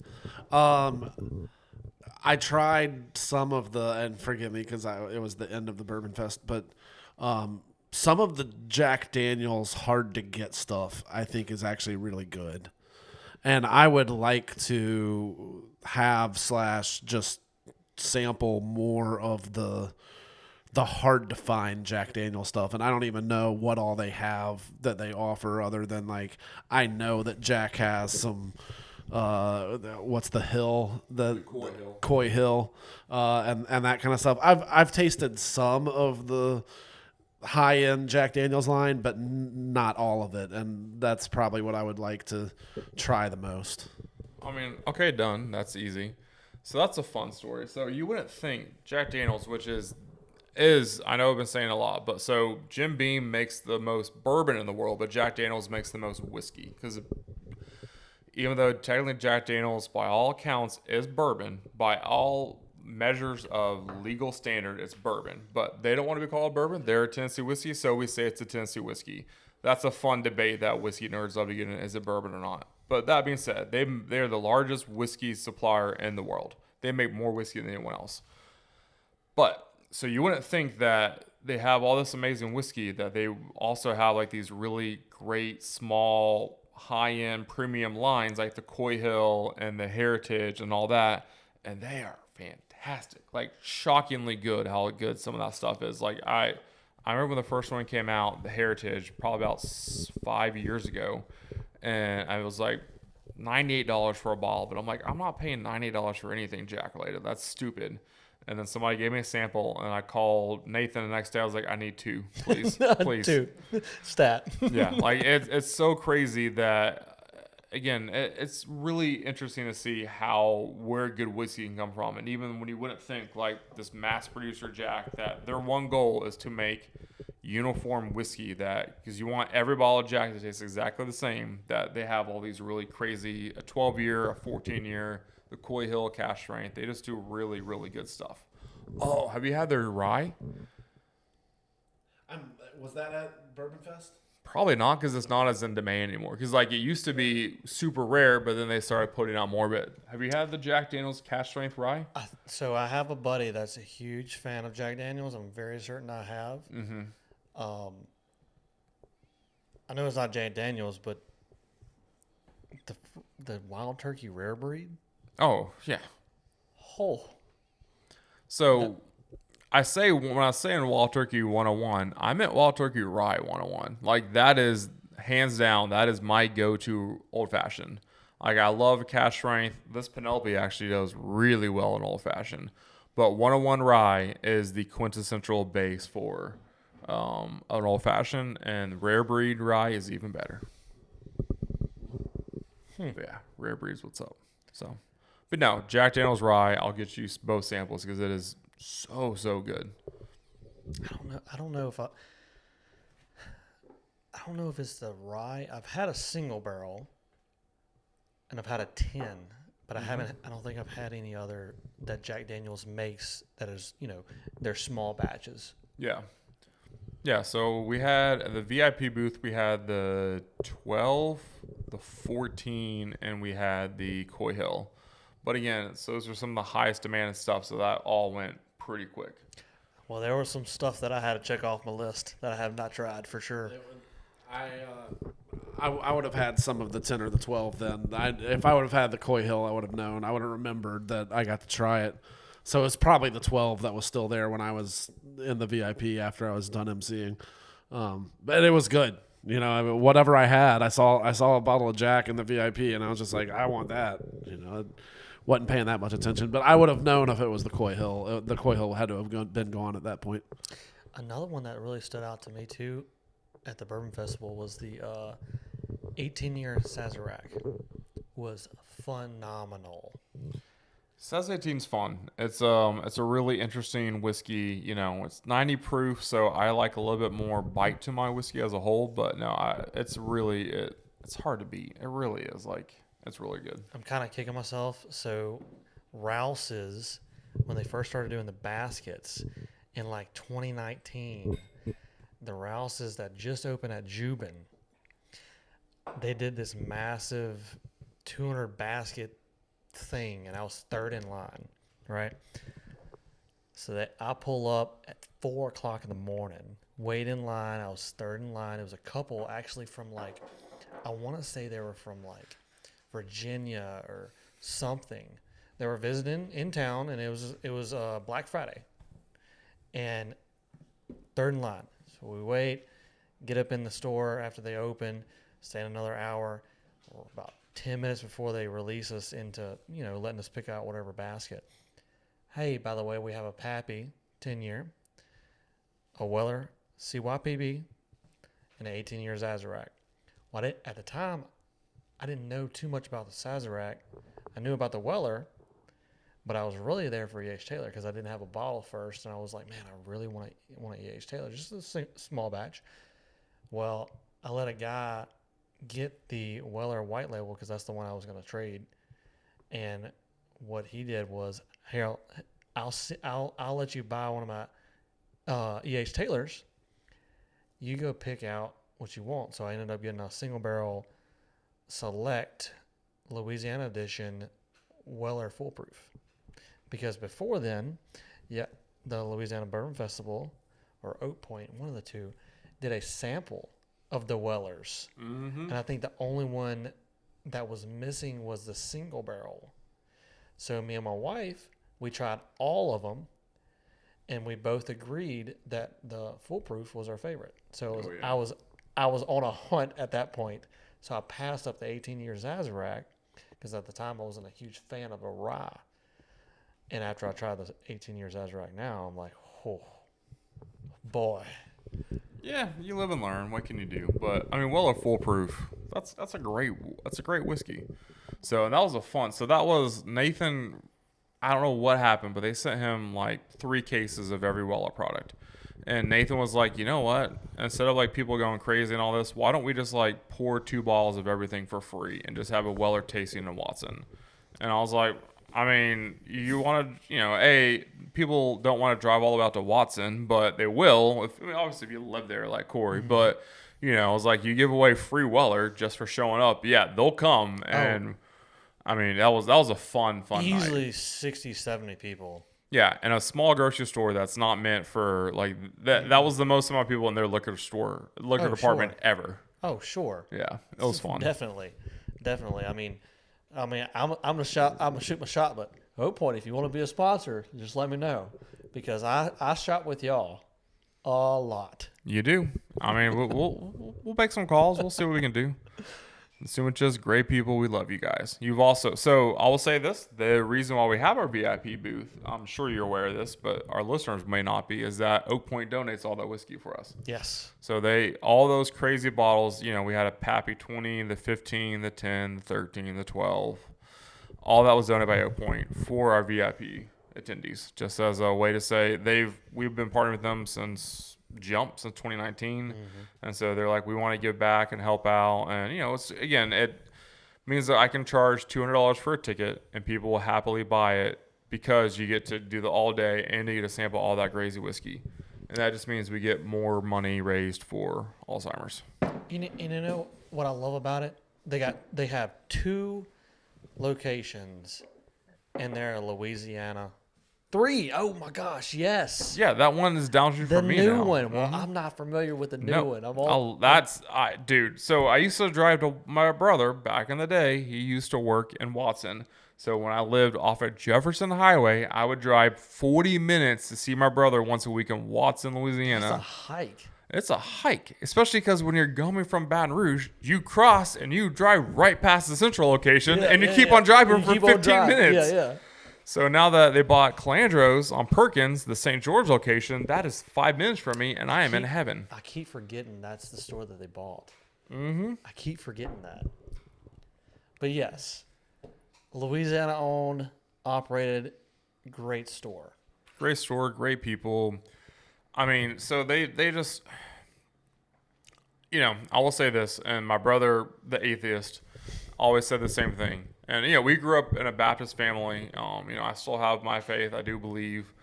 I tried some of and forgive me because it was the end of the Bourbon Fest, but some of the Jack Daniel's hard to get stuff I think is actually really good. And I would like to have / just sample more of the hard to find Jack Daniel stuff. And I don't even know what all they have that they offer other than like, I know that Jack has some, what's the hill? The Coy Hill, and that kind of stuff. I've tasted some of the high-end Jack Daniel's line, but not all of it, and that's probably what I would like to try the most. I mean, okay, done. That's easy. So that's a fun story. So you wouldn't think Jack Daniel's, which is I know I've been saying a lot, but so Jim Beam makes the most bourbon in the world, but Jack Daniel's makes the most whiskey, because even though technically Jack Daniel's by all accounts is bourbon, by all measures of legal standard, it's bourbon, but they don't want to be called bourbon. They're a Tennessee whiskey, so we say it's a Tennessee whiskey. That's a fun debate that whiskey nerds love to get in. Is it bourbon or not? But that being said, they're the largest whiskey supplier in the world. They make more whiskey than anyone else. But so you wouldn't think that they have all this amazing whiskey, that they also have like these really great small high-end premium lines like the Coy Hill and the Heritage and all that, and they are fantastic, like shockingly good how good some of that stuff is. Like I remember when the first one came out, the Heritage, probably about 5 years ago, and I was like $98 for a bottle, but I'm like, I'm not paying $98 for anything Jack related. That's stupid. And then somebody gave me a sample, and I called Nathan the next day. I was like, I need 2, please, please. 2. Stat. Yeah, like it's so crazy that. Again, it's really interesting to see where good whiskey can come from. And even when you wouldn't think, like this mass producer Jack, that their one goal is to make uniform whiskey, that because you want every bottle of Jack to taste exactly the same, that they have all these really crazy, a 12-year, a 14-year, the Coy Hill cash strength. They just do really, really good stuff. Oh, have you had their rye? Was that at Bourbon Fest? Probably not, because it's not as in demand anymore. Because like it used to be super rare, but then they started putting out more of it. Have you had the Jack Daniel's cash strength rye? So I have a buddy that's a huge fan of Jack Daniel's. I'm very certain I have. Mm-hmm. I know it's not Jack Daniel's, but the Wild Turkey Rare Breed. Oh yeah. Oh. So. When I say in Wild Turkey 101, I meant Wild Turkey Rye 101. Like that is hands down, that is my go-to old fashioned. Like I love cash strength. This Penelope actually does really well in old fashioned, but 101 Rye is the quintessential base for an old fashioned, and Rare Breed Rye is even better. But yeah, Rare Breed's what's up. So, but no, Jack Daniel's Rye. I'll get you both samples because it is so good. I don't know if it's the rye. I've had a single barrel and I've had a 10, but I don't think I've had any other that Jack Daniel's makes that is, they're small batches. Yeah. Yeah, so we had at the VIP booth, we had the 12, the 14, and we had the Coy Hill. But again, so those are some of the highest demanded stuff, so that all went pretty quick. Well, there was some stuff that I had to check off my list that I have not tried for sure. I would have had some of the 10 or the 12 then. If I would have had the Coy Hill, I would have known. I would have remembered that I got to try it. So it's probably the 12 that was still there when I was in the VIP after I was done emceeing. But it was good. Whatever I had, I saw a bottle of Jack in the VIP, and I was just like, I want that. Wasn't paying that much attention, but I would have known if it was the Coy Hill. The Coy Hill had to have been gone at that point. Another one that really stood out to me too at the Bourbon Festival was the 18-year Sazerac. Was phenomenal. Says 18's fun. It's a really interesting whiskey. You know, it's 90 proof, so I like a little bit more bite to my whiskey as a whole. But no, it's really it's hard to beat. It really is. Like, it's really good. I'm kind of kicking myself. So Rouse's, when they first started doing the baskets in like 2019, the Rouse's that just opened at Jubin, they did this massive 200 basket thing, and I was third in line, right? So that I pull up at 4:00 in the morning, wait in line. I was third in line. It was a couple actually from like, I want to say they were from like Virginia or something. They were visiting in town, and it was Black Friday, and third in line. So we wait, get up in the store after they open, stay another hour, or about 10 minutes before they release us into, you know, letting us pick out whatever basket. Hey, by the way, we have a Pappy 10-year, a Weller CYPB, and an 18-year Sazerac. Well, at the time, I didn't know too much about the Sazerac. I knew about the Weller, but I was really there for E.H. Taylor because I didn't have a bottle first, and I was like, man, I really want an E.H. Taylor, just a small batch. Well, I let a guy get the Weller white label because that's the one I was going to trade, and what he did was, here, I'll let you buy one of my E.H. Taylors. You go pick out what you want. So I ended up getting a single barrel select Louisiana edition Weller foolproof, because before then, yeah, the Louisiana Bourbon Festival or Oak Point, one of the two, did a sample of the Wellers. And I think the only one that was missing was the single barrel. So me and my wife, we tried all of them, and we both agreed that the foolproof was our favorite. So it was, I was on a hunt at that point. So I passed up the 18-year Sazerac because at the time I wasn't a huge fan of a rye. And after I tried the 18-year Sazerac now, I'm like, oh, boy. Yeah, you live and learn. What can you do? But I mean, Weller foolproof. That's a great whiskey. So that was a fun. So that was Nathan. I don't know what happened, but they sent him like 3 cases of every Weller product. And Nathan was like, you know what? Instead of like people going crazy and all this, why don't we just like pour 2 bottles of everything for free and just have a Weller tasting in Watson? And I was like, I mean, you want to, you know, people don't want to drive all the way out to Watson, but they will. Obviously, if you live there like Corey, but, you know, it's like you give away free Weller just for showing up. Yeah, they'll come. And, I mean, that was a fun Easily night. 60, 70 people. Yeah, in a small grocery store that's not meant for, like, that was the most amount of people in their liquor department ever. Oh, sure. Yeah, it was fun. Definitely. I mean, I'm gonna shoot my shot, but Oak Point, if you want to be a sponsor, just let me know, because I shop with y'all a lot. You do. I mean, we'll make some calls. We'll see what we can do. Assuming just great people, we love you guys. You've also, so I will say this: the reason why we have our VIP booth, I'm sure you're aware of this, but our listeners may not be, is that Oak Point donates all that whiskey for us. Yes. So all those crazy bottles, you know, we had a Pappy 20, the 15, the 10, the 13, the 12. All that was donated by Oak Point for our VIP attendees, just as a way to say we've been partnering with them since 2019. And so they're like, we want to give back and help out. And, you know, it means that I can charge $200 for a ticket and people will happily buy it because you get to do the all day and you get to sample all that crazy whiskey. And that just means we get more money raised for Alzheimer's. You know what I love about it? They have 2 locations, and they're in Louisiana. 3. Oh my gosh, yes. Yeah, that one is downstream from me now. The new one. Well, I'm not familiar with the new one. Dude. So I used to drive to my brother back in the day. He used to work in Watson. So when I lived off of Jefferson Highway, I would drive 40 minutes to see my brother once a week in Watson, Louisiana. It's a hike. It's a hike, especially because when you're coming from Baton Rouge, you cross and you drive right past the central location, and you keep on driving for 15 minutes. Yeah. So now that they bought Calandro's on Perkins, the St. George location, that is 5 minutes from me, and I am in heaven. I keep forgetting that's the store that they bought. I keep forgetting that. But yes, Louisiana owned, operated, great store. Great store, great people. I mean, so they just, I will say this, and my brother, the atheist, always said the same thing. And, we grew up in a Baptist family. I still have my faith, I do believe.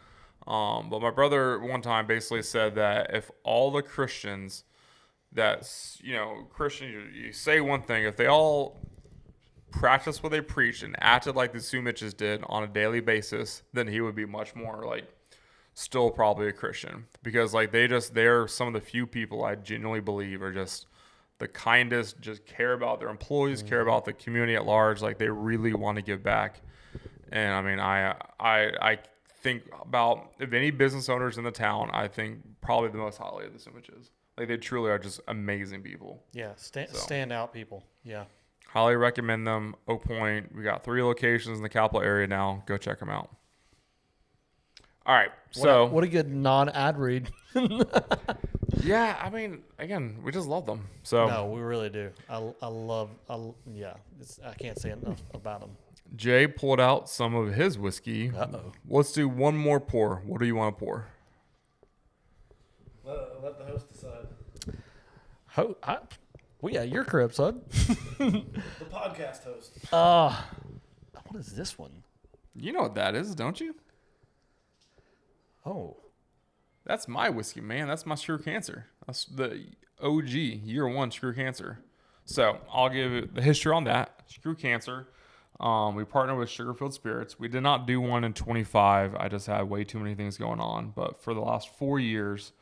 But my brother one time basically said that if all the Christians Christians, you say one thing, if they all practiced what they preached and acted like the Sumiches did on a daily basis, then he would be much more like still probably a Christian, because like they're some of the few people I genuinely believe are just the kindest, just care about their employees, care about the community at large. Like they really want to give back. And I mean, I think about, if any business owners in the town, I think probably the most highly of the Sumiches. Like they truly are just amazing people. Yeah, standout people. Yeah. Highly recommend them. Oak Point. We got 3 locations in the capital area now. Go check them out. All right. So what a good non-ad read. yeah, I mean, again, we just love them. So No, we really do. I can't say enough about them. Jay pulled out some of his whiskey. Uh-oh. Let's do one more pour. What do you want to pour? Let the host decide. We at your crib, son. The podcast host. What is this one? You know what that is, don't you? Oh. That's my whiskey, man. That's my Screw Cancer. That's the OG, year 1 Screw Cancer. So I'll give the history on that. Screw Cancer. We partnered with Sugarfield Spirits. We did not do one in 25. I just had way too many things going on. But for the last 4 years,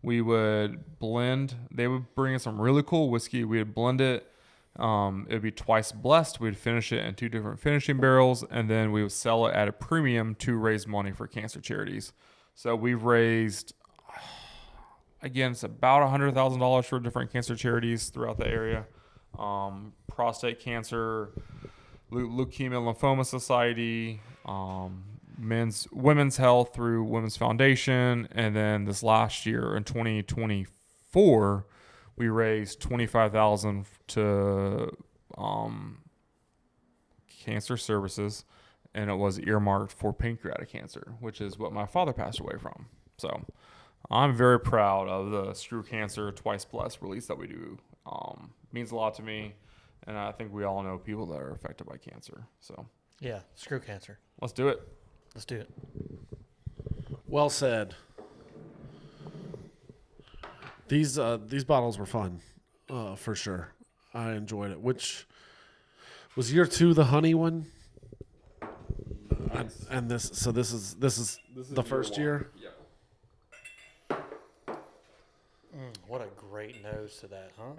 we would blend. They would bring in some really cool whiskey. We would blend it. It would be twice blessed. We'd finish it in 2 different finishing barrels, and then we would sell it at a premium to raise money for cancer charities. So we've raised, again, it's about $100,000 for different cancer charities throughout the area. Prostate cancer, Leukemia Lymphoma Society, women's health through Women's Foundation, and then this last year in 2024, we raised $25,000 to cancer services, and it was earmarked for pancreatic cancer, which is what my father passed away from. So I'm very proud of the Screw Cancer Twice Blessed release that we do. Means a lot to me, and I think we all know people that are affected by cancer. So Yeah, Screw Cancer. let's do it. Let's do it. Well said. These bottles were fun, for sure. I enjoyed it. Which was year 2, the honey one, and this is the first year. Yeah. What a great nose to that, huh?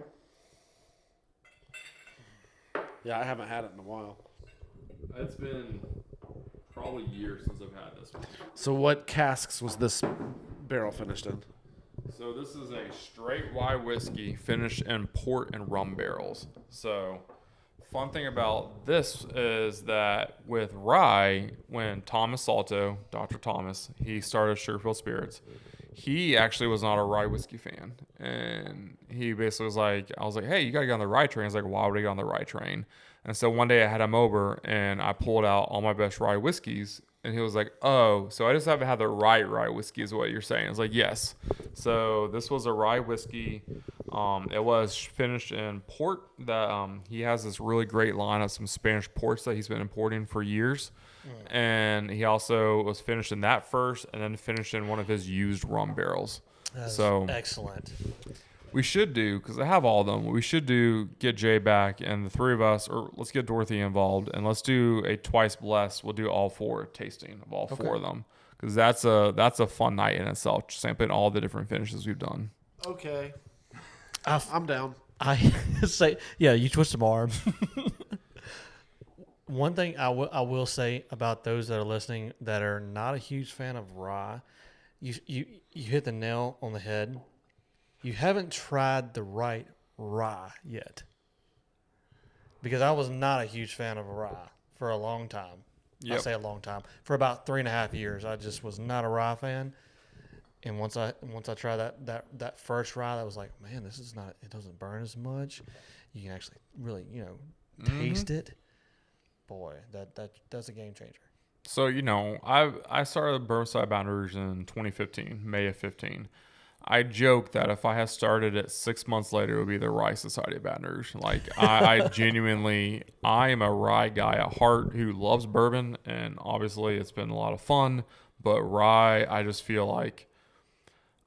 Yeah, I haven't had it in a while. It's been probably years since I've had this one. So what casks was this barrel finished in? So this is a straight rye whiskey finished in port and rum barrels. So fun thing about this is that with rye, when Thomas Salto, Dr. Thomas, he started Sugarfield Spirits, he actually was not a rye whiskey fan. And he basically was like, I was like, hey, you got to get on the rye train. He's like, why would I get on the rye train? And so one day I had him over and I pulled out all my best rye whiskeys. And he was like, oh, so I just haven't had the right rye whiskey is what you're saying. I was like, yes. So this was a rye whiskey. It was finished in port. That he has this really great line of some Spanish ports that he's been importing for years. And he also was finished in that first and then finished in one of his used rum barrels. That's so excellent. We should do, because I have all of them, we should get Jay back and the 3 of us, or let's get Dorothy involved, and let's do a twice blessed. We'll do all 4 tasting of all 4 of them, because that's a fun night in itself, sampling all the different finishes we've done. Okay. I'm down. I say, yeah, you twist my arm. One thing I will say about those that are listening that are not a huge fan of rye, you hit the nail on the head. You haven't tried the right rye yet. Because I was not a huge fan of rye for a long time. Yep. I say a long time. For about 3.5 years, I just was not a rye fan. And once I tried that first rye, I was like, man, this is not. It doesn't burn as much. You can actually really taste it. Boy, that's a game changer. So, I started Bourbon Baton Rouge in 2015, May of 15. I joke that if I had started it 6 months later, it would be the Rye Society of Baton Rouge. Like, I genuinely, I am a rye guy at heart who loves bourbon, and obviously it's been a lot of fun. But rye, I just feel like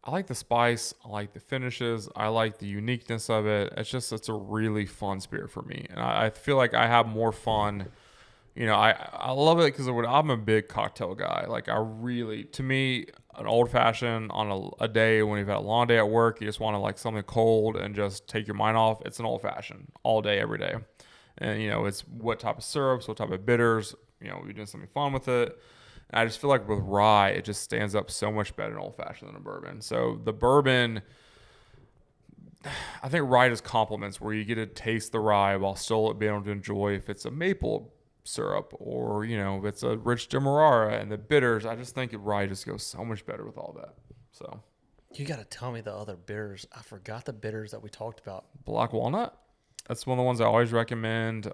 I like the spice, I like the finishes, I like the uniqueness of it. It's a really fun spirit for me, and I feel like I have more fun. I love it because I'm a big cocktail guy. Like, to me, an old fashioned on a day when you've had a long day at work, you just want to like something cold and just take your mind off. It's an old fashioned all day, every day. And, it's what type of syrups, what type of bitters, we're doing something fun with it. And I just feel like with rye, it just stands up so much better in old fashioned than a bourbon. So the bourbon, I think rye just complements where you get to taste the rye while still being able to enjoy if it's a maple syrup or if it's a rich demerara and the bitters. I just think rye just goes so much better with all that. So You got to tell me the other bitters. I forgot the bitters that we talked about. black walnut, that's one of the ones I always recommend.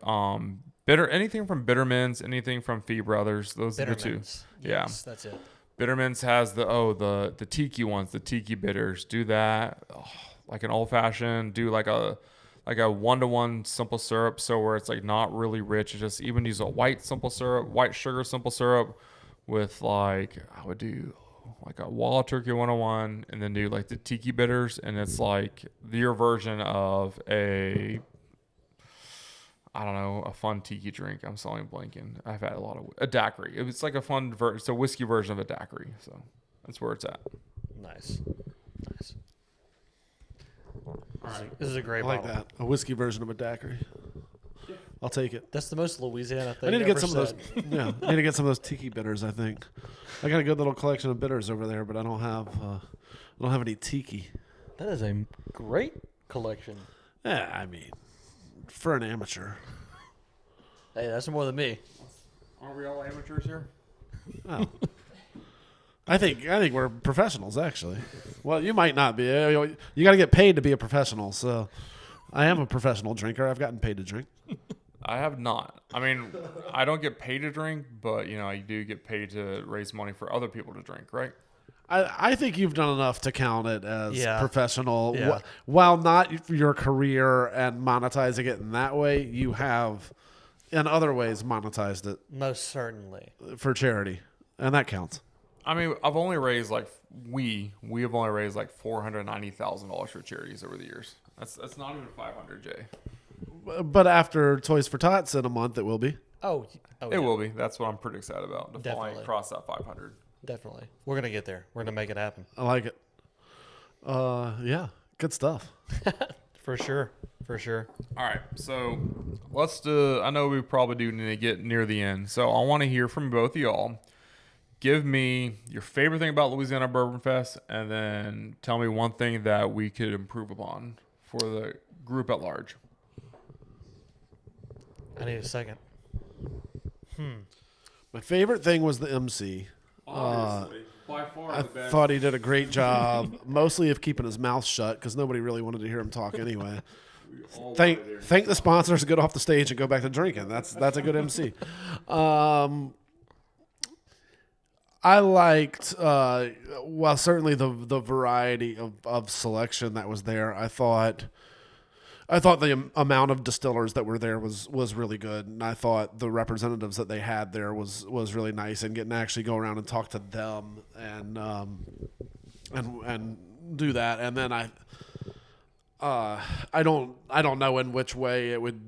Anything from Bittermans, anything from Fee Brothers, those are the two. Yes, that's it. Bittermans has the tiki ones, the tiki bitters. Do that like an old fashioned. Do like a 1-to-1 simple syrup, so where it's like not really rich. It's just even use a white sugar simple syrup with like I would do like a Wild Turkey 101, and then do like the tiki bitters, and it's like your version of a fun tiki drink. I'm sorry, blanking. I've had a daiquiri. It's like it's a whiskey version of a daiquiri. So that's where it's at. Nice. This is a great I like bottle. that. A whiskey version of a daiquiri. I'll take it. That's the most Louisiana thing I need to get ever some of said. those. Yeah, I need to get some of those tiki bitters. I think I got a good little collection of bitters over there, but I don't have any tiki. That is a great collection. Yeah, I mean, for an amateur. Hey, that's more than me. Aren't we all amateurs here? Oh. I think we're professionals, actually. Well, you might not be. You got to get paid to be a professional. So, I am a professional drinker. I've gotten paid to drink. I have not. I mean, I don't get paid to drink, but you do get paid to raise money for other people to drink, right? I think you've done enough to count it as professional. Yeah. While not your career and monetizing it in that way, you have in other ways monetized it Most certainly. for charity, and that counts. I mean, I've only raised we have only raised like $490,000 for charities over the years. That's not even 500, Jay. But after Toys for Tots in a month, it will be. It will be. That's what I'm pretty excited about. To finally Definitely. cross that 500. Definitely. We're going to get there. We're going to make it happen. I like it. Yeah, good stuff. For sure. All right, so let's do. I know we probably do need to get near the end, so I want to hear from both of y'all. Give me your favorite thing about Louisiana Bourbon Fest, and then tell me one thing that we could improve upon for the group at large. I need a second. My favorite thing was the MC. Obviously, by far I thought he did a great job, mostly of keeping his mouth shut because nobody really wanted to hear him talk anyway. Thank the sponsors, get off the stage and go back to drinking. That's a good MC. I liked, certainly the variety of selection that was there. I thought the amount of distillers that were there was really good, and I thought the representatives that they had there was really nice, and getting to actually go around and talk to them and do that. And then I don't know in which way it would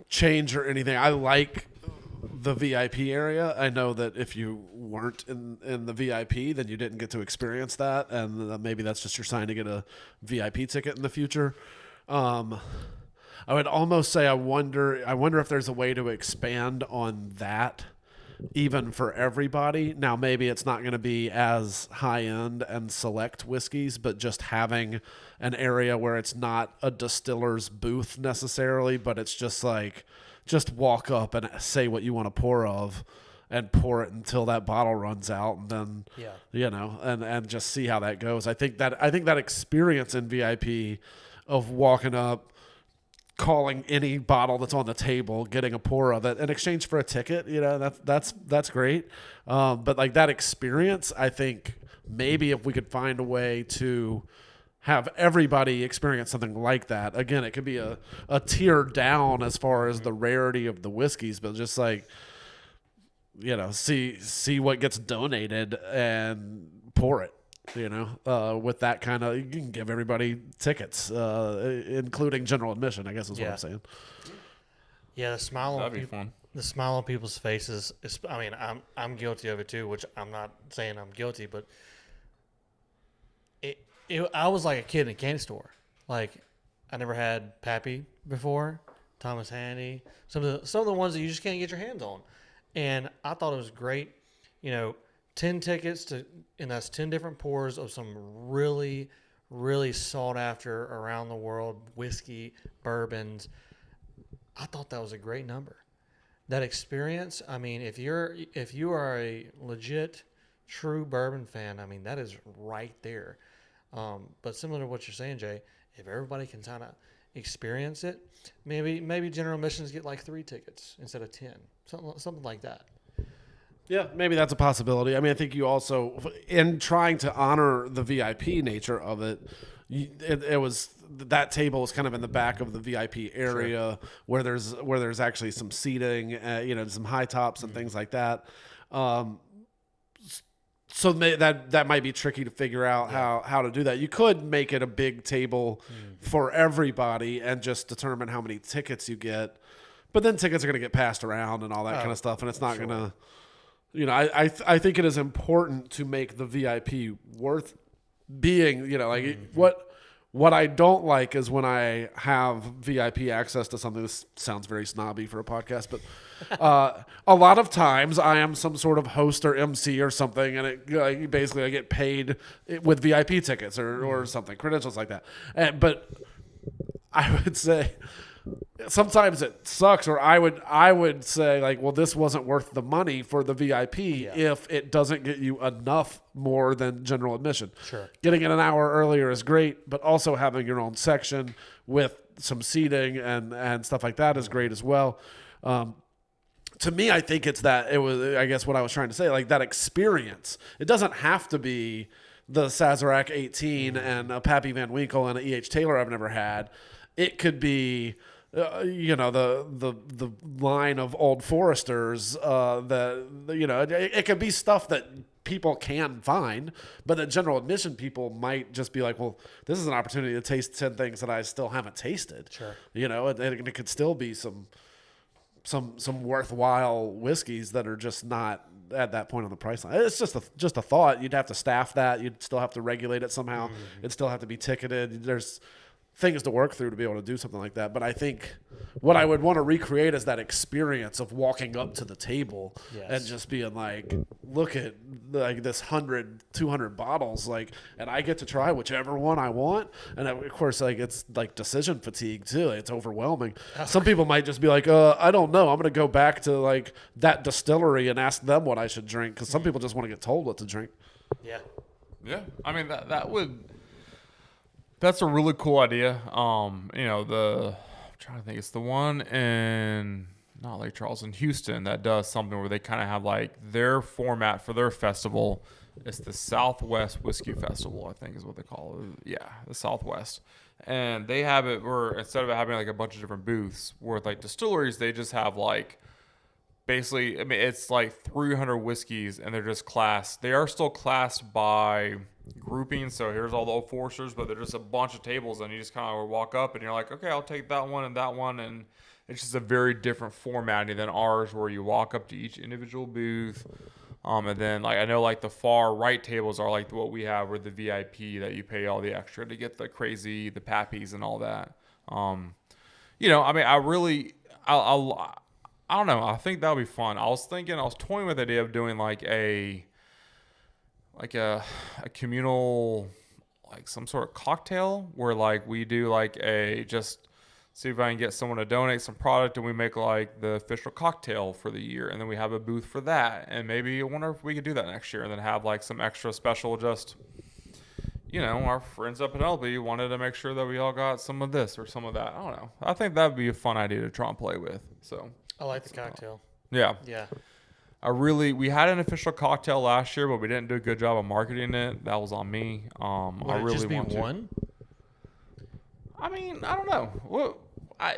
change or anything. I like the VIP area. I know that if you weren't in the VIP, then you didn't get to experience that, and maybe that's just your sign to get a VIP ticket in the future. I would almost say I wonder if there's a way to expand on that even for everybody. Now, maybe it's not going to be as high end and select whiskeys, but just having an area where it's not a distiller's booth necessarily, but it's just like, just walk up and say what you want to pour of and pour it until that bottle runs out, and then, and just see how that goes. I think that experience in VIP of walking up, calling any bottle that's on the table, getting a pour of it in exchange for a ticket. You know, that's great. But like that experience, I think maybe if we could find a way to have everybody experience something like that. Again, it could be a tier down as far as the rarity of the whiskeys, but just like, you know, see what gets donated and pour it. You know, with that kind of, you can give everybody tickets, including general admission, I guess is what I'm saying. Yeah, the smile That'd be fun. The smile on people's faces. I mean, I'm guilty of it too, which I'm not saying I'm guilty, but I was like a kid in a candy store. Like, I never had Pappy before, Thomas Handy, some of the ones that you just can't get your hands on, and I thought it was great. You know, 10 tickets and that's 10 different pours of some really, really sought after around the world whiskey, bourbons. I thought that was a great number. That experience, I mean, if you are a legit, true bourbon fan, I mean, that is right there. But similar to what you're saying, Jay, if everybody can kind of experience it, maybe general admissions get like 3 tickets instead of 10, something like that. Yeah, maybe that's a possibility. I mean, I think you also, in trying to honor the VIP nature of it, it was, that table was kind of in the back of the VIP area where there's actually some seating, you know, some high tops and things like that. So that might be tricky to figure out how to do that. You could make it a big table for everybody and just determine how many tickets you get, but then tickets are going to get passed around and all that kind of stuff, and it's not going to. You know, I think it is important to make the VIP worth being. You know, like what I don't like is when I have VIP access to something. This sounds very snobby for a podcast, but a lot of times I am some sort of host or MC or something, and basically I get paid with VIP tickets or something, credentials like that. But I would say sometimes it sucks, or I would say like, well, this wasn't worth the money for the VIP if it doesn't get you enough more than general admission. Sure. Getting it an hour earlier is great, but also having your own section with some seating and stuff like that is great as well. To me, I think I guess what I was trying to say, like that experience. It doesn't have to be the Sazerac 18 and a Pappy Van Winkle and an E.H. Taylor I've never had. It could be, you know, the line of Old Foresters. You know, it could be stuff that people can find, but the general admission people might just be like, well, this is an opportunity to taste 10 things that I still haven't tasted. Sure. You know, it could still be some worthwhile whiskeys that are just not at that point on the price line. It's just a thought. You'd have to staff that. You'd still have to regulate it somehow. It'd still have to be ticketed. There's things to work through to be able to do something like that. But I think what I would want to recreate is that experience of walking up to the table and just being like, look at like this 100, 200 bottles, like, and I get to try whichever one I want. And of course, like, it's like decision fatigue too. It's overwhelming. Some people might just be like, I don't know. I'm going to go back to like that distillery and ask them what I should drink. Cause some people just want to get told what to drink. Yeah. Yeah. I mean, that's a really cool idea. You know, I'm trying to think, it's the one in not Lake Charles, in Houston, that does something where they kind of have like their format for their festival. It's the Southwest Whiskey Festival, I think is what they call it. Yeah, the Southwest. And they have it where instead of having like a bunch of different booths with like distilleries, they just have like basically, I mean, it's like 300 whiskeys, and they're just classed. They are still classed by grouping. So here's all the Old Foresters, but they're just a bunch of tables, and you just kind of walk up and you're like, okay, I'll take that one and that one. And it's just a very different formatting than ours, where you walk up to each individual booth. And then like, I know like the far right tables are like what we have, where the VIP that you pay all the extra to get the Pappies and all that. You know, I mean, I don't know. I think that would be fun. I was toying with the idea of doing like a communal, like some sort of cocktail where like we do like just see if I can get someone to donate some product, and we make like the official cocktail for the year, and then we have a booth for that. And maybe I wonder if we could do that next year, and then have like some extra special, just, our friends up at Penelope wanted to make sure that we all got some of this or some of that. I don't know. I think that'd be a fun idea to try and play with. So I like the cocktail. yeah. Yeah. We had an official cocktail last year, but we didn't do a good job of marketing it. That was on me. Would I it really just be want to. one? I mean, I don't know. Well, I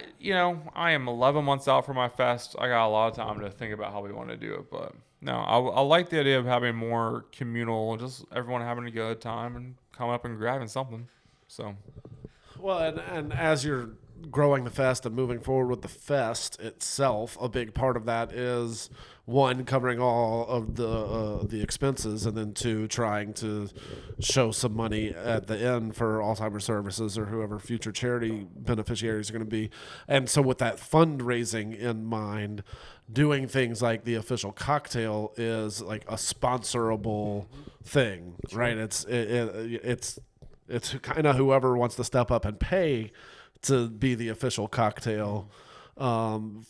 am 11 months out from my fest. I got a lot of time to think about how we want to do it, but no, I like the idea of having more communal, just everyone having a good time and coming up and grabbing something. So, Well, and as you're growing the fest and moving forward with the fest itself, a big part of that is one, covering all of the expenses, and then two, trying to show some money at the end for Alzheimer's services or whoever future charity beneficiaries are going to be. And so with that fundraising in mind, doing things like the official cocktail is like a sponsorable thing, right? It's kind of whoever wants to step up and pay to be the official cocktail. And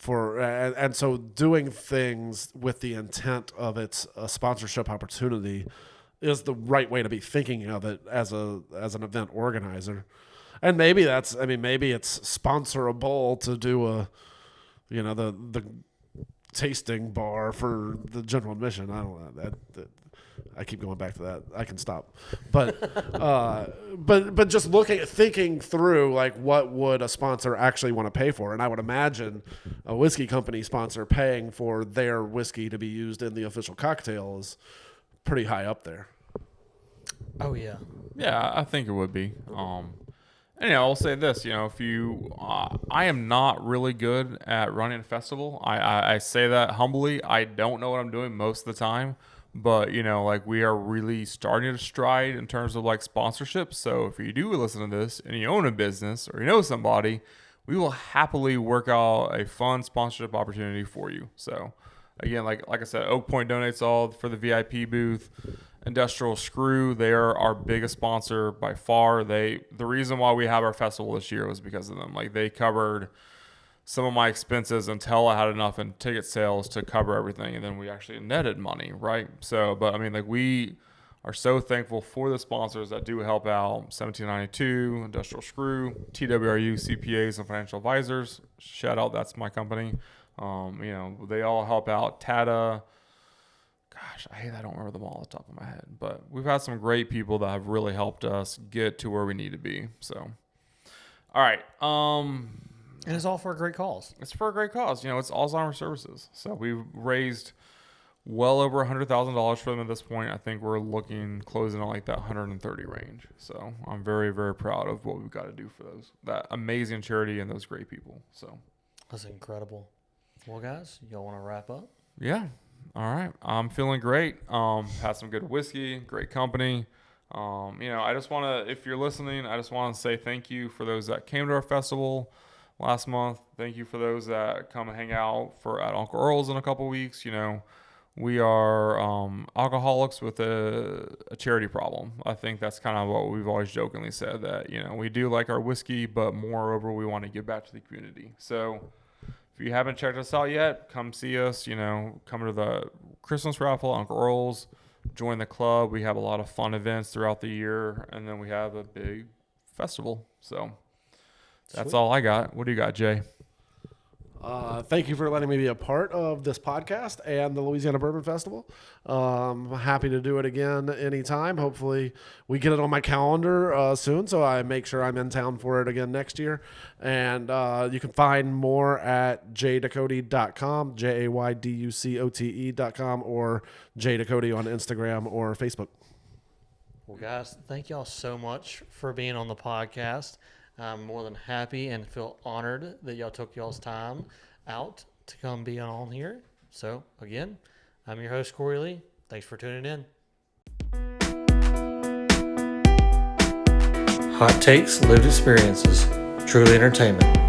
so doing things with the intent of it's a sponsorship opportunity is the right way to be thinking of it as an event organizer. And maybe it's sponsorable to do the tasting bar for the general admission. I don't know that I keep going back to that. I can stop, but just thinking through like what would a sponsor actually want to pay for, and I would imagine a whiskey company sponsor paying for their whiskey to be used in the official cocktail is pretty high up there. Oh yeah. yeah, I think it would be. Anyhow, I'll say this, if you, I am not really good at running a festival. I say that humbly. I don't know what I'm doing most of the time. But, we are really starting to stride in terms of like sponsorship. So if you do listen to this and you own a business or you know somebody, we will happily work out a fun sponsorship opportunity for you. So again, like I said, Oak Point donates all for the VIP booth. Industrial Screw, they are our biggest sponsor by far. The reason why we have our festival this year was because of them. Like they covered some of my expenses until I had enough in ticket sales to cover everything, and then we actually netted money, right? So, but I mean, like we are so thankful for the sponsors that do help out. 1792, Industrial Screw, TWRU, CPAs, and Financial Advisors. Shout out, that's my company. They all help out. Tata. Gosh, I don't remember them all off the top of my head, but we've had some great people that have really helped us get to where we need to be. So, all right. And it's all for a great cause. It's for a great cause. It's Alzheimer's services. So we've raised well over $100,000 for them at this point. I think we're closing on like that 130 range. So I'm very, very proud of what we've got to do for that amazing charity and those great people. So that's incredible. Well, guys, y'all want to wrap up? Yeah. All right. I'm feeling great. Had some good whiskey, great company. I just want to, if you're listening, I just want to say thank you for those that came to our festival last month. Thank you for those that come and hang out at Uncle Earl's in a couple weeks. We are alcoholics with a charity problem. I think that's kind of what we've always jokingly said, that, we do like our whiskey, but moreover, we want to give back to the community. So if you haven't checked us out yet, come see us, come to the Christmas raffle, Uncle Earl's, join the club. We have a lot of fun events throughout the year, and then we have a big festival. So that's Sweet. all I got. What do you got, Jay? Thank you for letting me be a part of this podcast and the Louisiana Bourbon Festival. I'm happy to do it again anytime. Hopefully we get it on my calendar soon, so I make sure I'm in town for it again next year. And you can find more at jayducote.com, JAYDUCOTE.com, or jayducote on Instagram or Facebook. Well, guys, thank y'all so much for being on the podcast. I'm more than happy and feel honored that y'all took y'all's time out to come be on here. So, again, I'm your host, Corey Lee. Thanks for tuning in. Hot takes, lived experiences, truly entertainment.